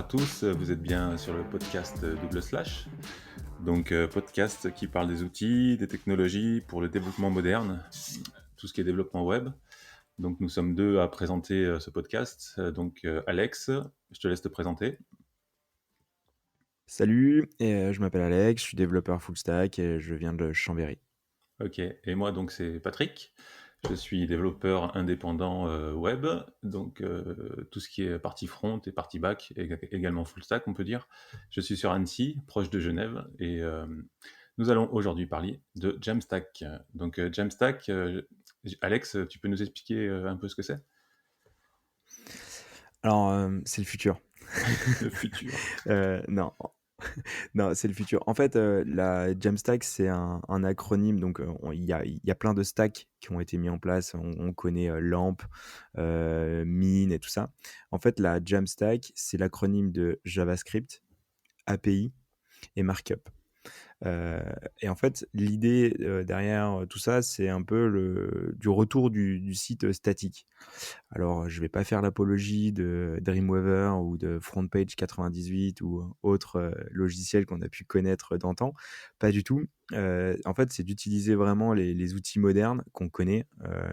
tous, vous êtes bien sur le podcast Double Slash, donc podcast qui parle des outils, des technologies pour le développement moderne, tout ce qui est développement web. Donc nous sommes deux à présenter ce podcast. Alex, je te laisse te présenter. Salut, je m'appelle Alex, je suis développeur full stack et je viens de Chambéry. Ok, et moi donc c'est Patrick. Je suis développeur indépendant web, donc tout ce qui est partie front et partie back, également full stack on peut dire. Je suis sur Annecy, proche de Genève, et nous allons aujourd'hui parler de Jamstack. Donc Jamstack, Alex, tu peux nous expliquer un peu ce que c'est? Alors, c'est le futur. Le futur. Non, non, c'est le futur. En fait, la Jamstack, c'est un acronyme, donc il y a plein de stacks qui ont été mis en place. On connaît, LAMP, Min et tout ça. En fait, la Jamstack, c'est l'acronyme de JavaScript, API et Markup. Heu et en fait, l'idée, derrière, tout ça, c'est un peu du retour du site, statique. Alors, je vais pas faire l'apologie de Dreamweaver ou de FrontPage 98 ou autres, logiciels qu'on a pu connaître d'antan. Pas du tout. En fait, c'est d'utiliser vraiment les outils modernes qu'on connaît,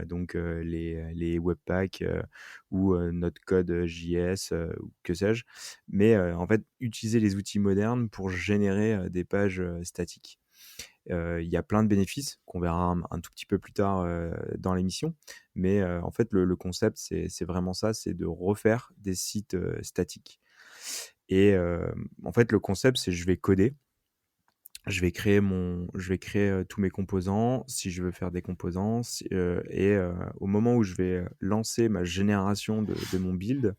les Webpack, ou notre code JS, ou que sais-je. Mais, en fait, utiliser les outils modernes pour générer, des pages, statiques. Il y a plein de bénéfices qu'on verra un tout petit peu plus tard, dans l'émission. Mais, en fait, le concept, c'est vraiment ça, c'est de refaire des sites, statiques. Et en fait, le concept, c'est je vais coder, je vais créer, tous mes composants, si je veux faire des composants, au moment où je vais, lancer ma génération de mon build,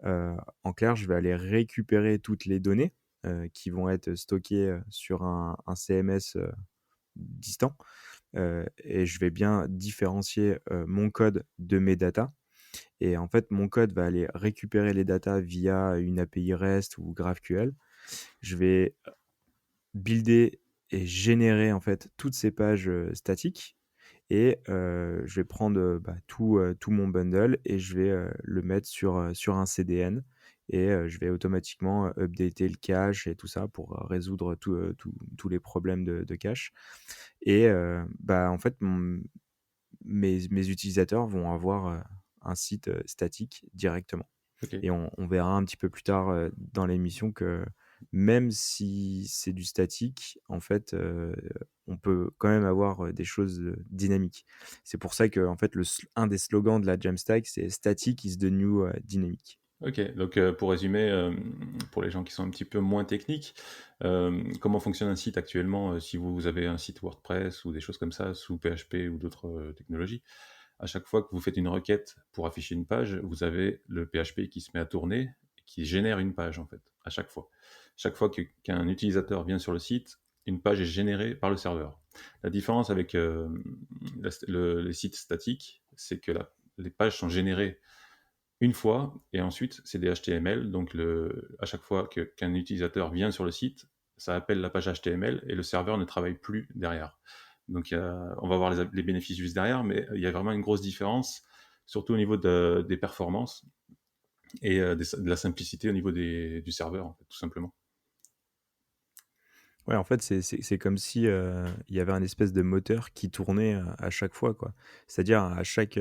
en clair, je vais aller récupérer toutes les données, qui vont être stockées, sur un CMS, distant. Et je vais bien différencier, mon code de mes datas. Et en fait, mon code va aller récupérer les datas via une API REST ou GraphQL. Je vais builder et générer en fait toutes ces pages, statiques. Et je vais prendre, tout mon bundle et je vais, le mettre sur un CDN. Et je vais automatiquement, updater le cache et tout ça pour, résoudre tous les problèmes de cache. Et en fait, mes utilisateurs vont avoir, un site, statique directement. Ok. Et on verra un petit peu plus tard, dans l'émission que même si c'est du statique, en fait, on peut quand même avoir, des choses, dynamiques. C'est pour ça qu'en fait, un des slogans de la Jamstack, c'est «Static is the new, dynamic». Ok, donc pour résumer, pour les gens qui sont un petit peu moins techniques, comment fonctionne un site actuellement si vous avez un site WordPress ou des choses comme ça sous PHP ou d'autres technologies? À chaque fois que vous faites une requête pour afficher une page, vous avez le PHP qui se met à tourner, qui génère une page en fait, à chaque fois. Chaque fois qu'un utilisateur vient sur le site, une page est générée par le serveur. La différence avec les sites statiques, c'est que les pages sont générées une fois, et ensuite c'est des HTML, donc à chaque fois qu'un utilisateur vient sur le site, ça appelle la page HTML et le serveur ne travaille plus derrière. Donc on va voir les bénéfices juste derrière, mais il y a vraiment une grosse différence, surtout au niveau des performances et de la simplicité au niveau du serveur, en fait, tout simplement. Ouais, en fait, c'est comme si, il y avait un espèce de moteur qui tournait, à chaque fois, quoi. C'est-à-dire à chaque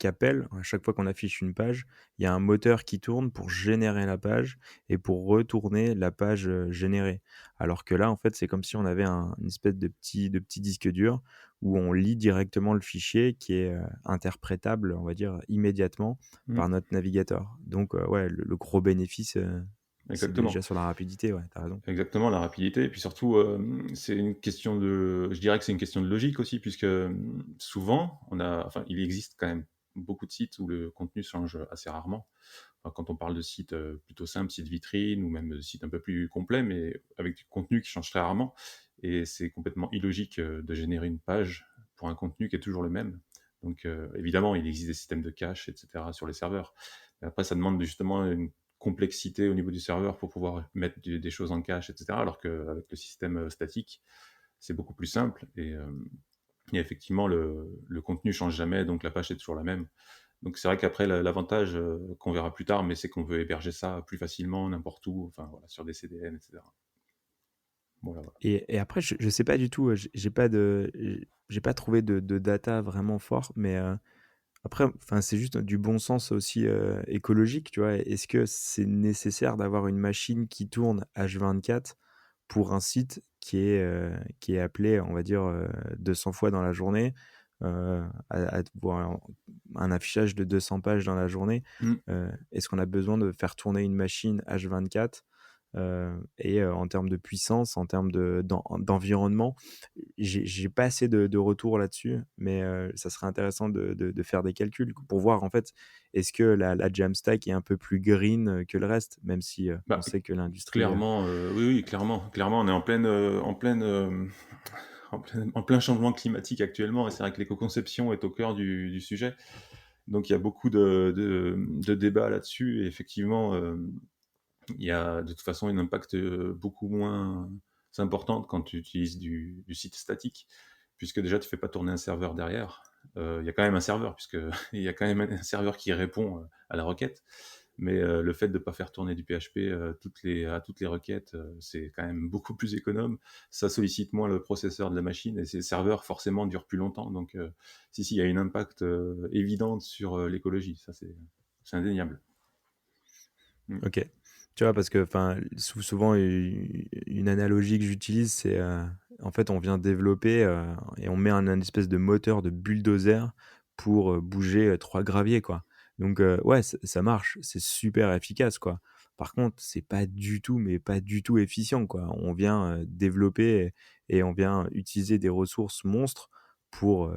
appel, à chaque fois qu'on affiche une page, il y a un moteur qui tourne pour générer la page et pour retourner la page, générée. Alors que là, en fait, c'est comme si on avait une espèce de petit disque dur où on lit directement le fichier qui est, interprétable, on va dire, immédiatement par Mm. notre navigateur. Donc, ouais, le gros bénéfice, c'est Exactement. déjà sur la rapidité, ouais, tu raison. Exactement, la rapidité. Et puis surtout, c'est une question je dirais que c'est une question de logique aussi, puisque souvent, enfin, il existe quand même beaucoup de sites où le contenu change assez rarement. Enfin, quand on parle de sites plutôt simples, sites vitrines, ou même de sites un peu plus complets, mais avec du contenu qui change très rarement. Et c'est complètement illogique de générer une page pour un contenu qui est toujours le même. Donc évidemment, il existe des systèmes de cache, etc. sur les serveurs. Mais après, ça demande justement une complexité au niveau du serveur pour pouvoir mettre des choses en cache, etc. Alors qu'avec le système statique, c'est beaucoup plus simple. Et effectivement, le contenu change jamais, donc la page est toujours la même. Donc c'est vrai qu'après l'avantage, qu'on verra plus tard, mais c'est qu'on veut héberger ça plus facilement n'importe où, enfin voilà, sur des CDN et cetera. Voilà, voilà. Et après je sais pas du tout, j'ai pas trouvé de data vraiment fort, mais après, enfin, c'est juste du bon sens aussi, écologique, tu vois? Est-ce que c'est nécessaire d'avoir une machine qui tourne H24 pour un site qui est appelé, on va dire, 200 fois dans la journée, à voir un affichage de 200 pages dans la journée? Mmh. Est-ce qu'on a besoin de faire tourner une machine H24? Et en termes de puissance, en termes d'environnement, j'ai pas assez de retours là-dessus, mais ça serait intéressant de faire des calculs pour voir, en fait, est-ce que la Jamstack est un peu plus green, que le reste? Même si, on Bah, sait que l'industrie, clairement, oui, oui, clairement. Clairement, on est en plein changement climatique actuellement et c'est vrai que l'éco-conception est au cœur du sujet. Donc il y a beaucoup de débats là-dessus et effectivement, il y a de toute façon un impact, beaucoup moins important quand tu utilises du site statique, puisque déjà tu fais pas tourner un serveur derrière. Il y a quand même un serveur puisque il y a quand même un serveur qui répond, à la requête. Mais le fait de ne pas faire tourner du PHP à toutes les requêtes, c'est quand même beaucoup plus économe. Ça sollicite moins le processeur de la machine et ces serveurs forcément durent plus longtemps. Donc si, si, il y a une impact évidente sur l'écologie, ça c'est indéniable. Mm. OK. Tu vois? Parce que, enfin, souvent, une analogie que j'utilise, c'est, en fait, on vient développer, et on met un espèce de moteur de bulldozer pour, bouger, 3 graviers, quoi. Donc, ouais, ça marche, c'est super efficace, quoi. Par contre, c'est pas du tout, mais pas du tout efficient, quoi. On vient, développer et on vient utiliser des ressources monstres pour,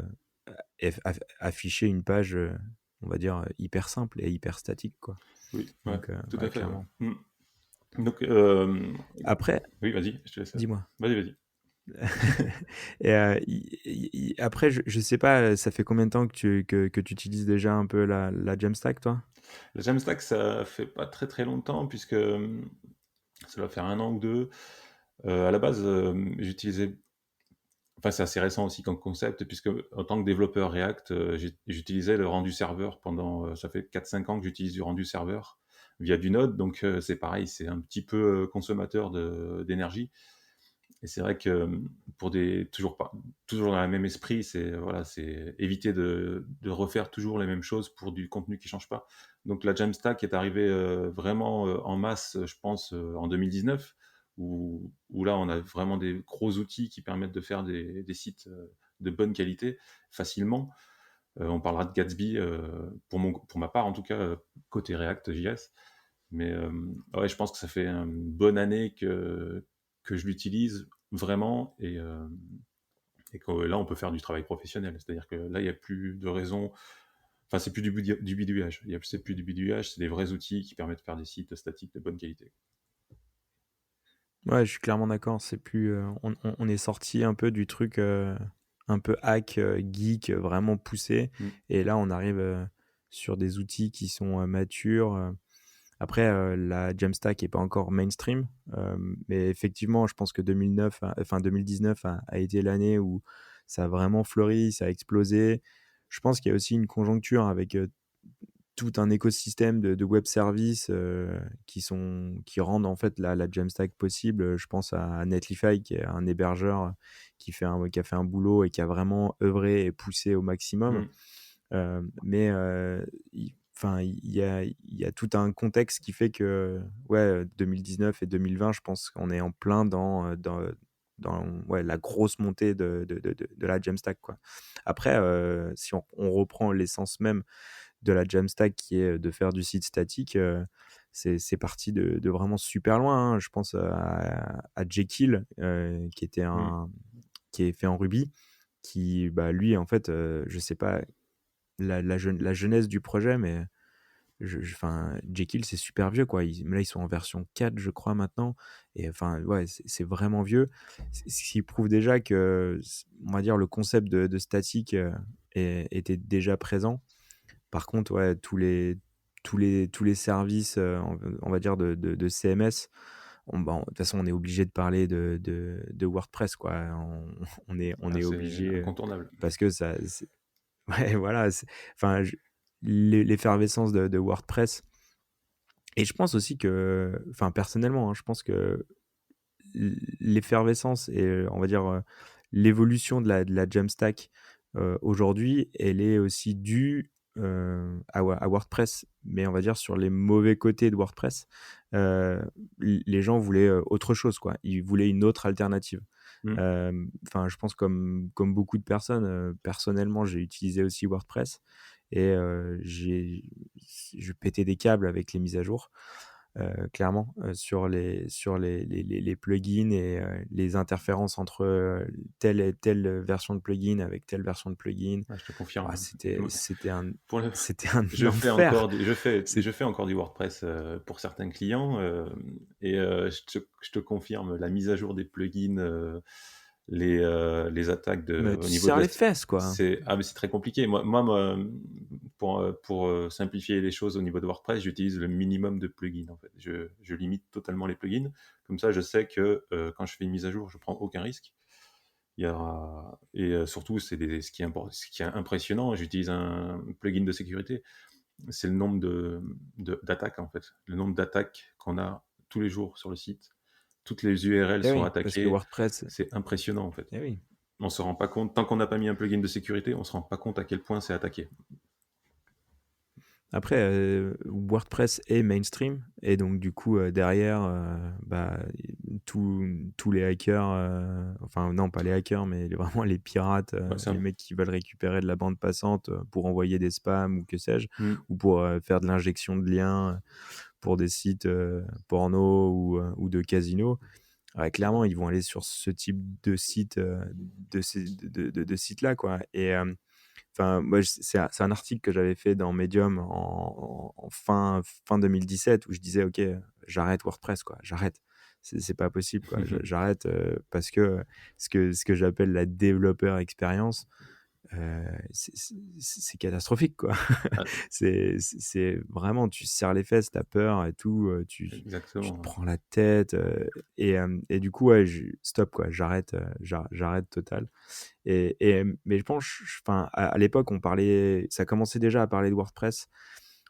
afficher une page, on va dire, hyper simple et hyper statique, quoi. Oui, ouais, Donc, tout à ouais, fait, ouais. clairement. Mm. Donc, Après, oui, vas-y, je te laisse. dis-moi? Vas-y, vas-y. Et i après je sais pas, ça fait combien de temps que tu utilises déjà un peu la Jamstack, toi? Le Jamstack, ça fait pas très très longtemps puisque ça doit faire un an ou deux. À la base, j'utilisais. Enfin, c'est assez récent aussi comme concept, puisque en tant que développeur React, j'utilisais le rendu serveur pendant, ça fait 4-5 ans que j'utilise du rendu serveur via du Node, donc c'est pareil, c'est un petit peu consommateur d'énergie. Et c'est vrai que pour des toujours pas toujours dans le même esprit, c'est voilà, c'est éviter de refaire toujours les mêmes choses pour du contenu qui change pas. Donc la Jamstack est arrivée vraiment en masse, je pense, en 2019, où là on a vraiment des gros outils qui permettent de faire des sites de bonne qualité facilement. On parlera de Gatsby pour ma part en tout cas côté React JS. Mais ouais, je pense que ça fait une bonne année que je l'utilise vraiment et que là, on peut faire du travail professionnel. C'est-à-dire que là, il n'y a plus de raison. Enfin, c'est plus du bidouillage. C'est plus du bidouillage, c'est des vrais outils qui permettent de faire des sites statiques de bonne qualité. Ouais, je suis clairement d'accord, c'est plus, on est sorti un peu du truc, un peu hack, geek, vraiment poussé, Mm. et là on arrive, sur des outils qui sont, matures. Après, la Jamstack est pas encore mainstream, mais effectivement, je pense que 2009, enfin 2019 a été l'année où ça a vraiment fleuri, ça a explosé. Je pense qu'il y a aussi une conjoncture avec, tout un écosystème de web services, qui rendent en fait la Jamstack possible. Je pense à Netlify qui est un hébergeur qui a fait un boulot et qui a vraiment œuvré et poussé au maximum. Mm. Mais il y a tout un contexte qui fait que, ouais, 2019 et 2020, je pense qu'on est en plein dans ouais, la grosse montée de la Jamstack, quoi. Après, si on reprend l'essence même de la Jamstack qui est de faire du site statique, c'est parti de vraiment super loin, hein. Je pense à Jekyll, Mm. qui est fait en Ruby, qui, bah, lui, en fait, je sais pas la genèse du projet, mais enfin, Jekyll, c'est super vieux, quoi. Là, ils sont en version 4, je crois, maintenant. Et enfin, ouais, c'est vraiment vieux. Ce qui prouve déjà que, on va dire, le concept de statique était déjà présent. Par contre, ouais, tous les services, on va dire, de CMS, bah, de toute façon, on est obligé de parler de WordPress, quoi. On Ah, est c'est obligé, incontournable. parce que ça, ouais, voilà, enfin, l'effervescence de WordPress. Et je pense aussi que, enfin personnellement, hein, je pense que l'effervescence et on va dire, l'évolution de la Jamstack, aujourd'hui, elle est aussi due, à WordPress. Mais on va dire sur les mauvais côtés de WordPress, heu, les gens voulaient, autre chose, quoi. Ils voulaient une autre alternative. Mmh. Enfin, je pense comme beaucoup de personnes, personnellement, j'ai utilisé aussi WordPress et je pétais des câbles avec les mises à jour, clairement, sur les plugins et les interférences entre, telle et telle version de plugin avec telle version de plugin. Ouais, je te Ah, confirme. c'était Moi, c'était un pour le c'était un je fais enfer! encore du je fais C'est je fais encore du WordPress, pour certains clients, et je te confirme, la mise à jour des plugins, les attaques mais au tu niveau de serres la les s fesses, quoi. mais c'est très compliqué. Pour simplifier les choses au niveau de WordPress, j'utilise le minimum de plugins, en fait. Je limite totalement les plugins. Comme ça, je sais que, quand je fais une mise à jour, je prends aucun risque. Il y aura et surtout, ce qui est impressionnant, j'utilise un plugin de sécurité, c'est le nombre d'attaques, en fait. Le nombre d'attaques qu'on a tous les jours sur le site. Toutes les URL Eh sont oui, parce que attaquées. WordPress, C'est impressionnant, en fait. eh oui. On se rend pas compte tant qu'on n'a pas mis un plugin de sécurité, on se rend pas compte à quel point c'est attaqué. Après, WordPress est mainstream et donc du coup, derrière, bah, tous les hackers, enfin non, pas les hackers, mais vraiment les pirates, Ouais, c'est les un mecs qui veulent récupérer de la bande passante, pour envoyer des spams ou que sais-je, mmh, ou pour, faire de l'injection de liens, pour des sites, porno ou de casinos. Ouais, clairement, ils vont aller sur ce type de site, de sites-là, quoi. Et enfin, moi, c'est un article que j'avais fait dans Medium en fin 2017 où je disais: «OK, j'arrête WordPress, quoi, j'arrête. C'est pas possible, quoi. J'arrête, parce que ce que j'appelle la développeur expérience, c'est catastrophique, quoi. ah, C'est vraiment tu serres les fesses, tu as peur et tout, tu te exactement. prends la tête, et du coup, ouais, stop, quoi, j'arrête, j'arrête total. Mais je pense, enfin, à l'époque, on parlait, ça commençait déjà à parler de WordPress.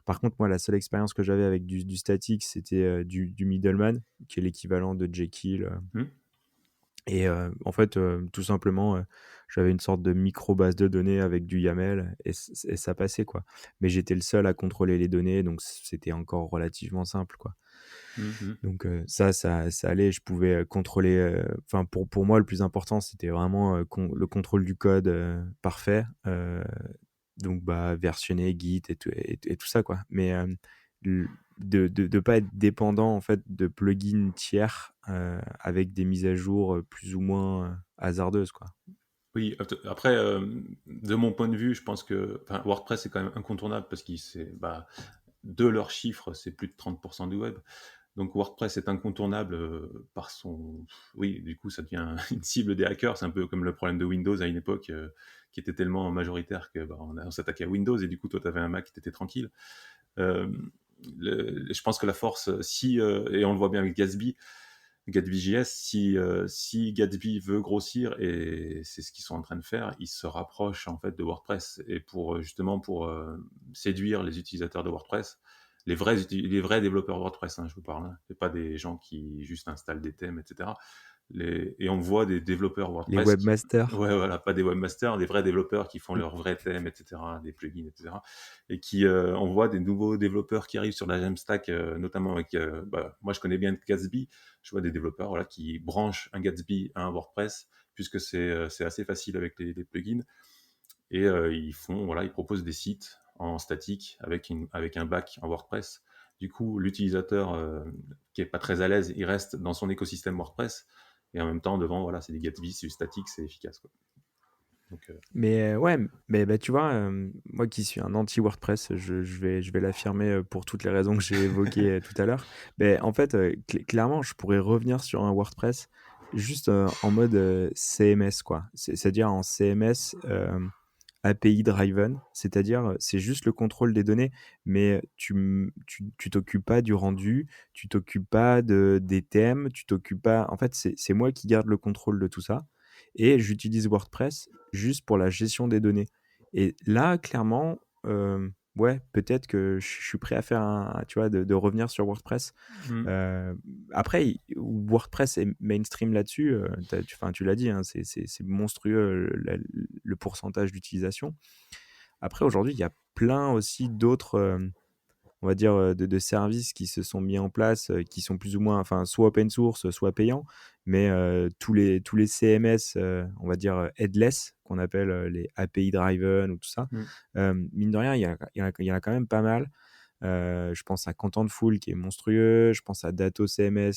Par contre, moi, la seule expérience que j'avais avec du statique, c'était, du Middleman, qui est l'équivalent de Jekyll, Mmh, et en fait, tout simplement, j'avais une sorte de micro base de données avec du YAML et ça passait, quoi. Mais j'étais le seul à contrôler les données, donc c'était encore relativement simple, quoi. mmh mh. Donc ça allait, je pouvais, contrôler, enfin pour moi le plus important c'était vraiment, le contrôle du code, parfait, donc bah, versionner Git et tout ça, quoi. Mais l de pas être dépendant en fait de plugins tiers, avec des mises à jour, plus ou moins, hasardeuses, quoi. Oui, après, de mon point de vue, je pense que enfin, WordPress est quand même incontournable parce qu'ils c'est bah, de leurs chiffres, c'est plus de 30 du web. Donc WordPress est incontournable, par son oui, du coup, ça devient une cible des hackers. C'est un peu comme le problème de Windows à une époque, qui était tellement majoritaire que, bah, on s'attaquait à Windows et du coup, toi, tu avais un Mac, tu étais tranquille. Hem, je pense que la force, si, et on le voit bien avec Gatsby.js, si Gatsby veut grossir, et c'est ce qu'ils sont en train de faire, ils se rapprochent en fait de WordPress, et justement pour séduire les utilisateurs de WordPress, les vrais développeurs WordPress, hein, je vous parle, hein, et pas des gens qui juste installent des thèmes, etc. Et on voit des développeurs Les WordPress qui, webmasters? ouais, voilà, pas des webmasters, des vrais développeurs qui font leurs vrais thèmes, etc., des plugins, etc. Et on voit des nouveaux développeurs qui arrivent sur la Jamstack, notamment avec, bah, moi je connais bien Gatsby, je vois des développeurs, voilà, qui branchent un Gatsby à un WordPress, puisque c'est assez facile avec les plugins, et ils proposent des sites en statique avec un back en WordPress. Du coup, l'utilisateur, qui est pas très à l'aise, il reste dans son écosystème WordPress, et en même temps devant, voilà, c'est des Gatsby, c'est du statique, c'est efficace, quoi. Donc, Mais ouais, mais bah, tu vois, moi qui suis un anti WordPress, je vais l'affirmer, pour toutes les raisons que j'ai évoquées, tout à l'heure. Mais en fait, clairement, je pourrais revenir sur un WordPress juste, en mode, CMS, quoi. C'est-à-dire en CMS, API driven, c'est-à-dire, c'est juste le contrôle des données, mais tu t'occupes pas du rendu, tu t'occupes pas des thèmes, tu t'occupes pas, en fait, c'est moi qui garde le contrôle de tout ça et j'utilise WordPress juste pour la gestion des données. Et là, clairement, ouais, peut-être que je suis prêt à faire tu vois, de revenir sur WordPress. Mmh. Heu, Après WordPress est mainstream là-dessus, tu l'as dit, hein, c'est monstrueux, le pourcentage d'utilisation. Après aujourd'hui, il y a plein aussi d'autres, on va dire, de services qui se sont mis en place, qui sont plus ou moins enfin, soit open source, soit payants. Mais, tous les CMS, on va dire, headless, qu'on appelle, les API driven ou tout ça, Mmh. mine de rien, il y en a quand même pas mal. Je pense à Contentful qui est monstrueux, je pense à Datto CMS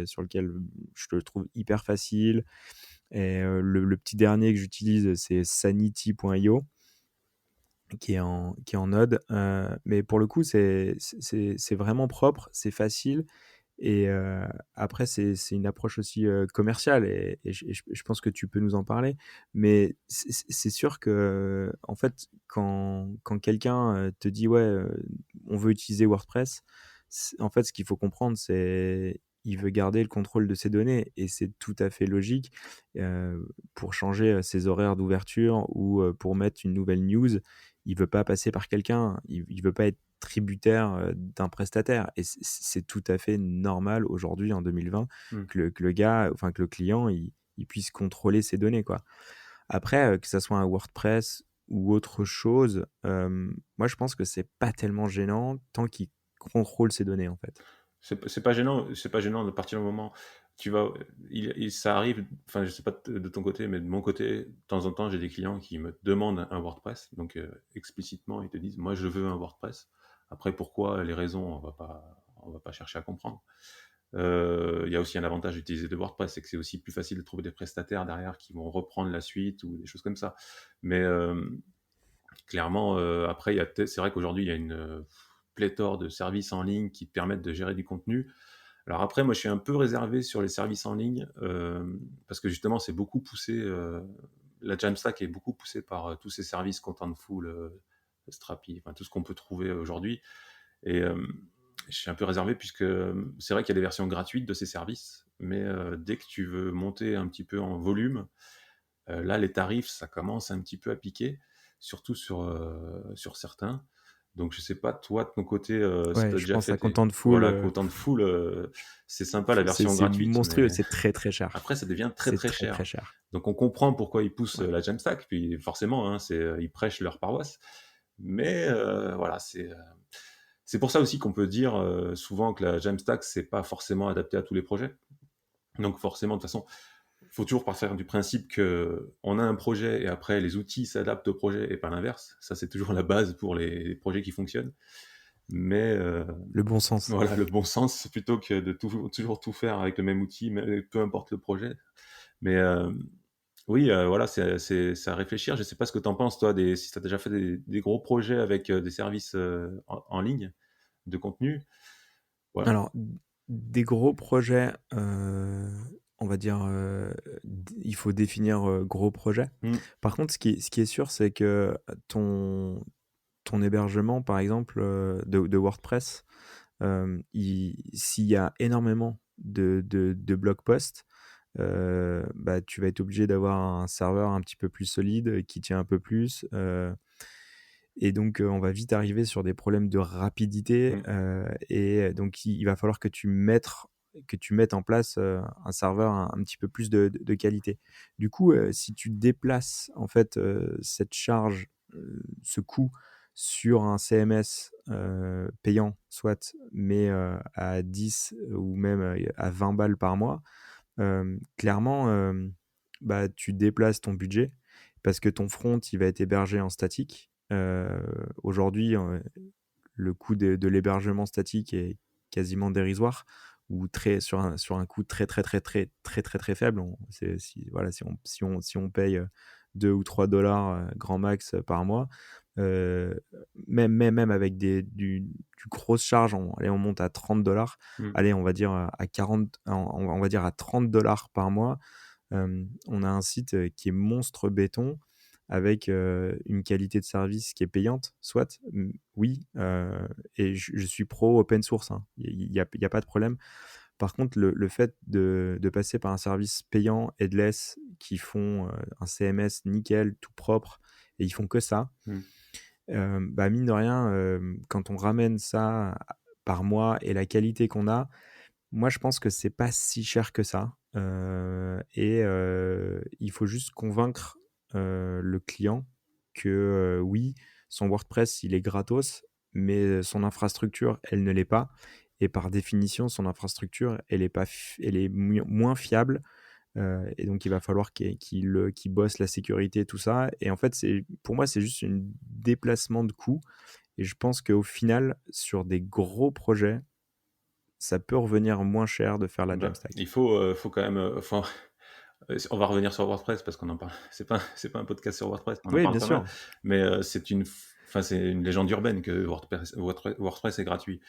sur lequel je le trouve hyper facile et le petit dernier que j'utilise, c'est Sanity.io qui est en Node, mais pour le coup, c'est vraiment propre, c'est facile et après c'est une approche aussi, commerciale et je pense que tu peux nous en parler. Mais c'est sûr que en fait, quand quelqu'un, te dit: «Ouais, on veut utiliser WordPress», en fait, ce qu'il faut comprendre, c'est il veut garder le contrôle de ses données et c'est tout à fait logique, pour changer, ses horaires d'ouverture ou, pour mettre une nouvelle news, il veut pas passer par quelqu'un. Il veut pas être tributaire, d'un prestataire et c'est tout à fait normal aujourd'hui en 2020 Mmh. que le gars, enfin que le client, il puisse contrôler ses données, quoi. Après, que ça soit un WordPress ou autre chose, moi je pense que c'est pas tellement gênant tant qu'il contrôle ses données, en fait. C'est pas gênant de partir du moment tu vas ça arrive, enfin, je sais pas de ton côté, mais de mon côté, de temps en temps, j'ai des clients qui me demandent un WordPress, donc explicitement, ils te disent: «Moi, je veux un WordPress». Après pourquoi, les raisons, on va pas chercher à comprendre. Il y a aussi un avantage d'utiliser de WordPress, c'est que c'est aussi plus facile de trouver des prestataires derrière qui vont reprendre la suite ou des choses comme ça. Mais clairement, après, c'est vrai qu'aujourd'hui, il y a une pléthore de services en ligne qui te permettent de gérer du contenu. Alors après, moi, je suis un peu réservé sur les services en ligne parce que justement, c'est beaucoup poussé. La Jamstack est beaucoup poussée par tous ces services Contentful, Strapi, enfin tout ce qu'on peut trouver aujourd'hui. Et je suis un peu réservé puisque c'est vrai qu'il y a des versions gratuites de ces services, mais dès que tu veux monter un petit peu en volume, là, les tarifs, ça commence un petit peu à piquer, surtout sur certains. Donc je sais pas, toi, de ton côté, si tu Ouais, as je déjà pense fait à tes Contentful, voilà, Contentful, c'est sympa la version c'est gratuite, monstrueux, mais c'est très, très cher. après ça devient très, C'est très très, très cher. cher. Donc on comprend pourquoi ils poussent, Ouais. la Jamstack, puis forcément, hein, ils prêchent leur paroisse. Mais voilà, c'est pour ça aussi qu'on peut dire, souvent que la Jamstack, c'est pas forcément adapté à tous les projets. Donc forcément, de toute façon, il faut toujours partir du principe que on a un projet et après les outils s'adaptent au projet et pas l'inverse. Ça, c'est toujours la base pour les projets qui fonctionnent. Mais Le bon sens. voilà, le bon sens, plutôt que de toujours tout faire avec le même outil, peu importe le projet. Mais oui, voilà, c'est à réfléchir. Je sais pas ce que tu en penses, toi, si tu as déjà fait des gros projets avec des services en ligne de contenu. Voilà. Alors, des gros projets, on va dire, il faut définir, gros projet. Mm, Par contre, ce qui est sûr, c'est que ton hébergement, par exemple, de WordPress, s'il y a énormément de blog posts, bah, tu vas être obligé d'avoir un serveur un petit peu plus solide, qui tient un peu plus, et donc, on va vite arriver sur des problèmes de rapidité, mm, et donc il va falloir que tu mettes en place, un serveur un petit peu plus de qualité. Du coup, si tu déplaces en fait, cette charge, ce coût sur un CMS, payant soit, mais, à 10 ou même, à 20 balles par mois, clairement, bah, tu déplaces ton budget parce que ton front, il va être hébergé en statique. Aujourd'hui, le coût de l'hébergement statique est quasiment dérisoire ou sur un coût très, très, très, très, très, très, très faible. Si on paye, 2 ou 3 $ grand max, par mois, heu, même avec du grosse charge, allez, on monte à 30 $. mm. Allez, on va dire, à 40, on va dire à 30 $ par mois. On a un site, qui est monstre béton avec, une qualité de service qui est payante, soit, oui, et je suis pro open source, hein. Il y a pas de problème. Par contre, le fait de passer par un service payant, headless, qui font, un CMS nickel, tout propre et ils font que ça, Mmh. Bah, mine de rien, quand on ramène ça par mois et la qualité qu'on a, moi, je pense que c'est pas si cher que ça, il faut juste convaincre, le client que, oui, son WordPress, il est gratos, mais son infrastructure, elle ne l'est pas et par définition, son infrastructure, elle est moins fiable, et donc il va falloir qu'il bosse la sécurité, tout ça et en fait, c'est pour moi, c'est juste un déplacement de coûts et je pense qu'au final, sur des gros projets, ça peut revenir moins cher de faire la Bah, Jamstack. il faut quand même, enfin, on va revenir sur WordPress parce qu'on en parle. C'est pas un podcast sur WordPress, mais on en Oui, parle bien pas mal. sûr. Mais c'est une légende urbaine que WordPress est gratuit.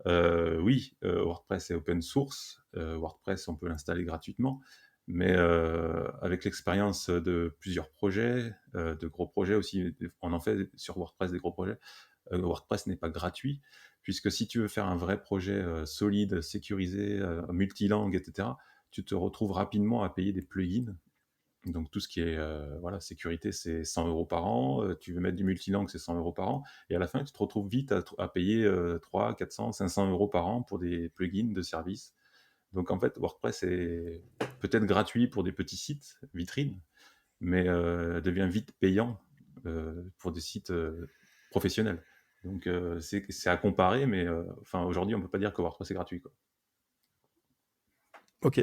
Oui, WordPress est open source. WordPress, on peut l'installer gratuitement. Mais avec l'expérience de plusieurs projets, de gros projets aussi, on en fait sur WordPress des gros projets. WordPress n'est pas gratuit, puisque si tu veux faire un vrai projet solide, sécurisé, multilingue, etc., tu te retrouves rapidement à payer des plugins. Donc tout ce qui est voilà, sécurité, c'est 100 euros par an. Tu veux mettre du multilangue, c'est 100 euros par an. Et à la fin, tu te retrouves vite à payer 300, 400, 500 euros par an pour des plugins de service. Donc en fait, WordPress est peut-être gratuit pour des petits sites, vitrines, mais devient vite payant pour des sites professionnels. Donc c'est à comparer, mais enfin aujourd'hui, on peut pas dire que WordPress est gratuit, quoi. OK,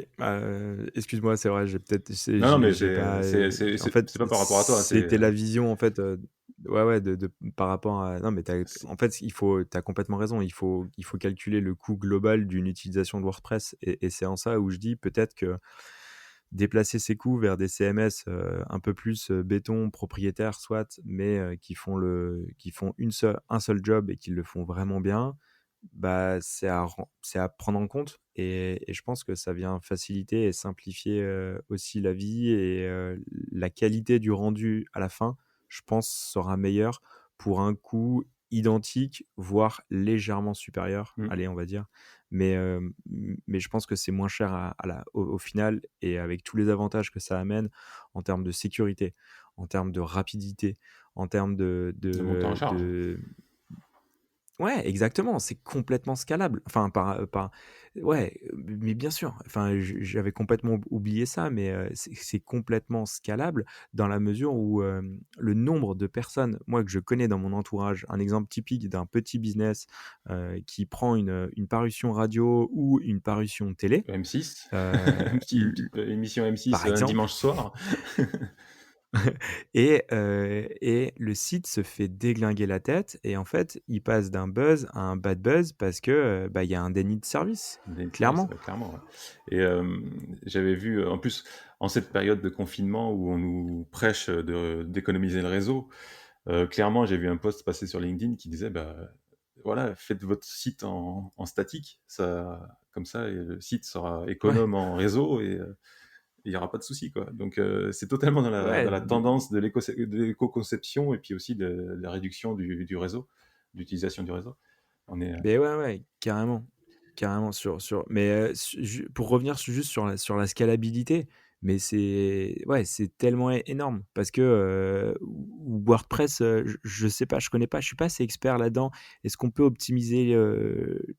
excuse-moi, c'est vrai, Non, non, mais j'ai pas, en c'est fait, pas par rapport à toi, c'était la vision, en fait, ouais, ouais, de par rapport à non, mais c'est- en fait, tu as complètement raison. Il faut calculer le coût global d'une utilisation de WordPress et c'est en ça où je dis peut-être que déplacer ses coûts vers des CMS, un peu plus, béton, propriétaires soit, mais qui font un seul job et qui le font vraiment bien, bah, c'est à prendre en compte et je pense que ça vient faciliter et simplifier, aussi la vie et la qualité du rendu à la fin, je pense, sera meilleure pour un coût identique, voire légèrement supérieur, Mm. allez, on va dire. Mais je pense que c'est moins cher au final et avec tous les avantages que ça amène en termes de sécurité, en termes de rapidité, en termes De monter en charge. ouais, exactement, c'est complètement scalable. Enfin, ouais, mais bien sûr, enfin, j'avais complètement oublié ça, mais c'est complètement scalable dans la mesure où, le nombre de personnes, moi, que je connais dans mon entourage, un exemple typique d'un petit business, qui prend une parution radio ou une parution télé, M6, une l petite émission M6 par un exemple. dimanche soir. Et le site se fait déglinguer la tête et en fait, il passe d'un buzz à un bad buzz parce que, bah, il y a un déni de service, Des services, clairement. clairement, ouais. Et j'avais vu, en plus, en cette période de confinement où on nous prêche d'économiser le réseau, clairement, j'ai vu un post passer sur LinkedIn qui disait, bah, voilà, faites votre site en statique, ça, comme ça, et le site sera Ouais, économe en réseau et il n'y aura pas de souci, quoi. Donc, c'est totalement ouais, dans la tendance de l'éco-conception et puis aussi de la réduction du réseau, d'utilisation du réseau. On est, beh, ouais, ouais, carrément, carrément mais, pour revenir juste sur la scalabilité, mais c'est ouais, c'est tellement énorme parce que, WordPress, je sais pas, je connais pas, je suis pas assez expert là-dedans. Est-ce qu'on peut optimiser,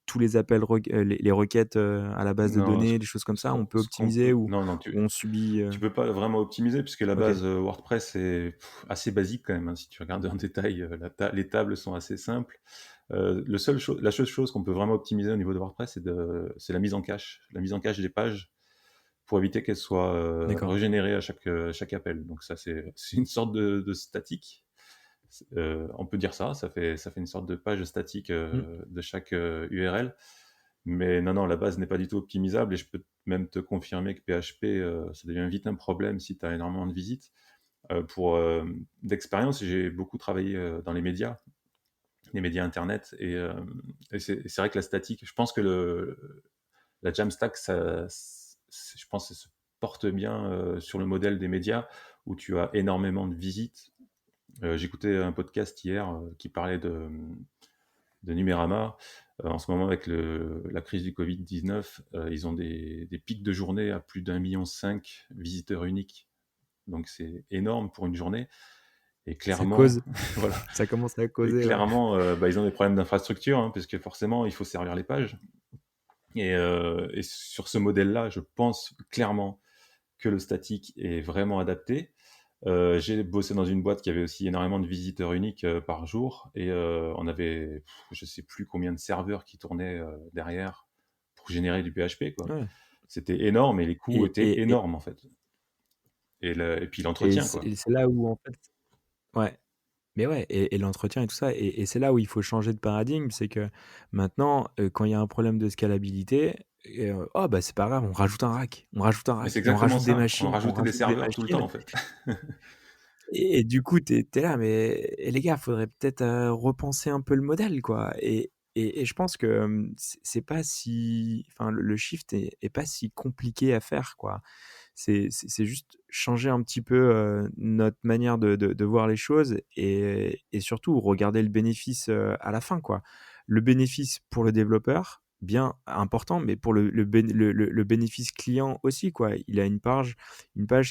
tous les appels les requêtes, à la base de non, données, des choses comme ça? On peut ce qu'on optimiser peut, ou non, non, on subit, tu peux pas vraiment optimiser puisque la OK, base WordPress est assez basique quand même, hein. Si tu regardes en détail, les tables sont assez simples. La seule chose qu'on peut vraiment optimiser au niveau de WordPress, c'est la mise en cache, des pages pour éviter qu'elles soient d'accord. régénérées à chaque appel. Donc ça, c'est une sorte de statique. On peut dire ça, ça fait une sorte de page statique Mmh. de chaque URL. Mais non, non, la base n'est pas du tout optimisable et je peux même te confirmer que PHP, ça devient vite un problème si tu as énormément de visites. D'expérience, j'ai beaucoup travaillé dans les médias internet, et c'est vrai que la statique, je pense que la Jamstack, je pense que ça se porte bien sur le modèle des médias où tu as énormément de visites. J'écoutais un podcast hier qui parlait de Numérama. En ce moment, avec la crise du Covid-19, ils ont des pics de journée à plus d'1,5 million visiteurs uniques. Donc c'est énorme pour une journée. Et Ça clairement, cause, voilà, ça commence à et causer, ouais. clairement, bah, ils ont des problèmes d'infrastructure, hein, puisque forcément, il faut servir les pages. Et sur ce modèle-là, je pense clairement que le statique est vraiment adapté. J'ai bossé dans une boîte qui avait aussi énormément de visiteurs uniques par jour, et on avait, je sais plus combien de serveurs qui tournaient derrière pour générer du PHP, quoi. Ouais C'était énorme et les coûts et étaient et et énormes en fait. Et puis et l'entretien, quoi. c'est là où en fait ouais. Mais ouais et l'entretien et tout ça et c'est là où il faut changer de paradigme, c'est que maintenant, quand il y a un problème de scalabilité «Oh bah, c'est pas grave, on Mais c'est rajoute et on exactement rajoute des ça. On machines, on rajoutait des rajoute des serveurs tout le temps machines» en fait. et du coup, tu es là: «Mais les gars, faudrait peut-être, repenser un peu le modèle, quoi» et je pense que, c'est pas si enfin, le shift est pas si compliqué à faire, quoi. C'est juste changer un petit peu, notre manière de voir les choses et surtout regarder le bénéfice, à la fin, quoi. Le bénéfice pour le développeur, bien important, mais pour le bénéfice client aussi, quoi. Il a une page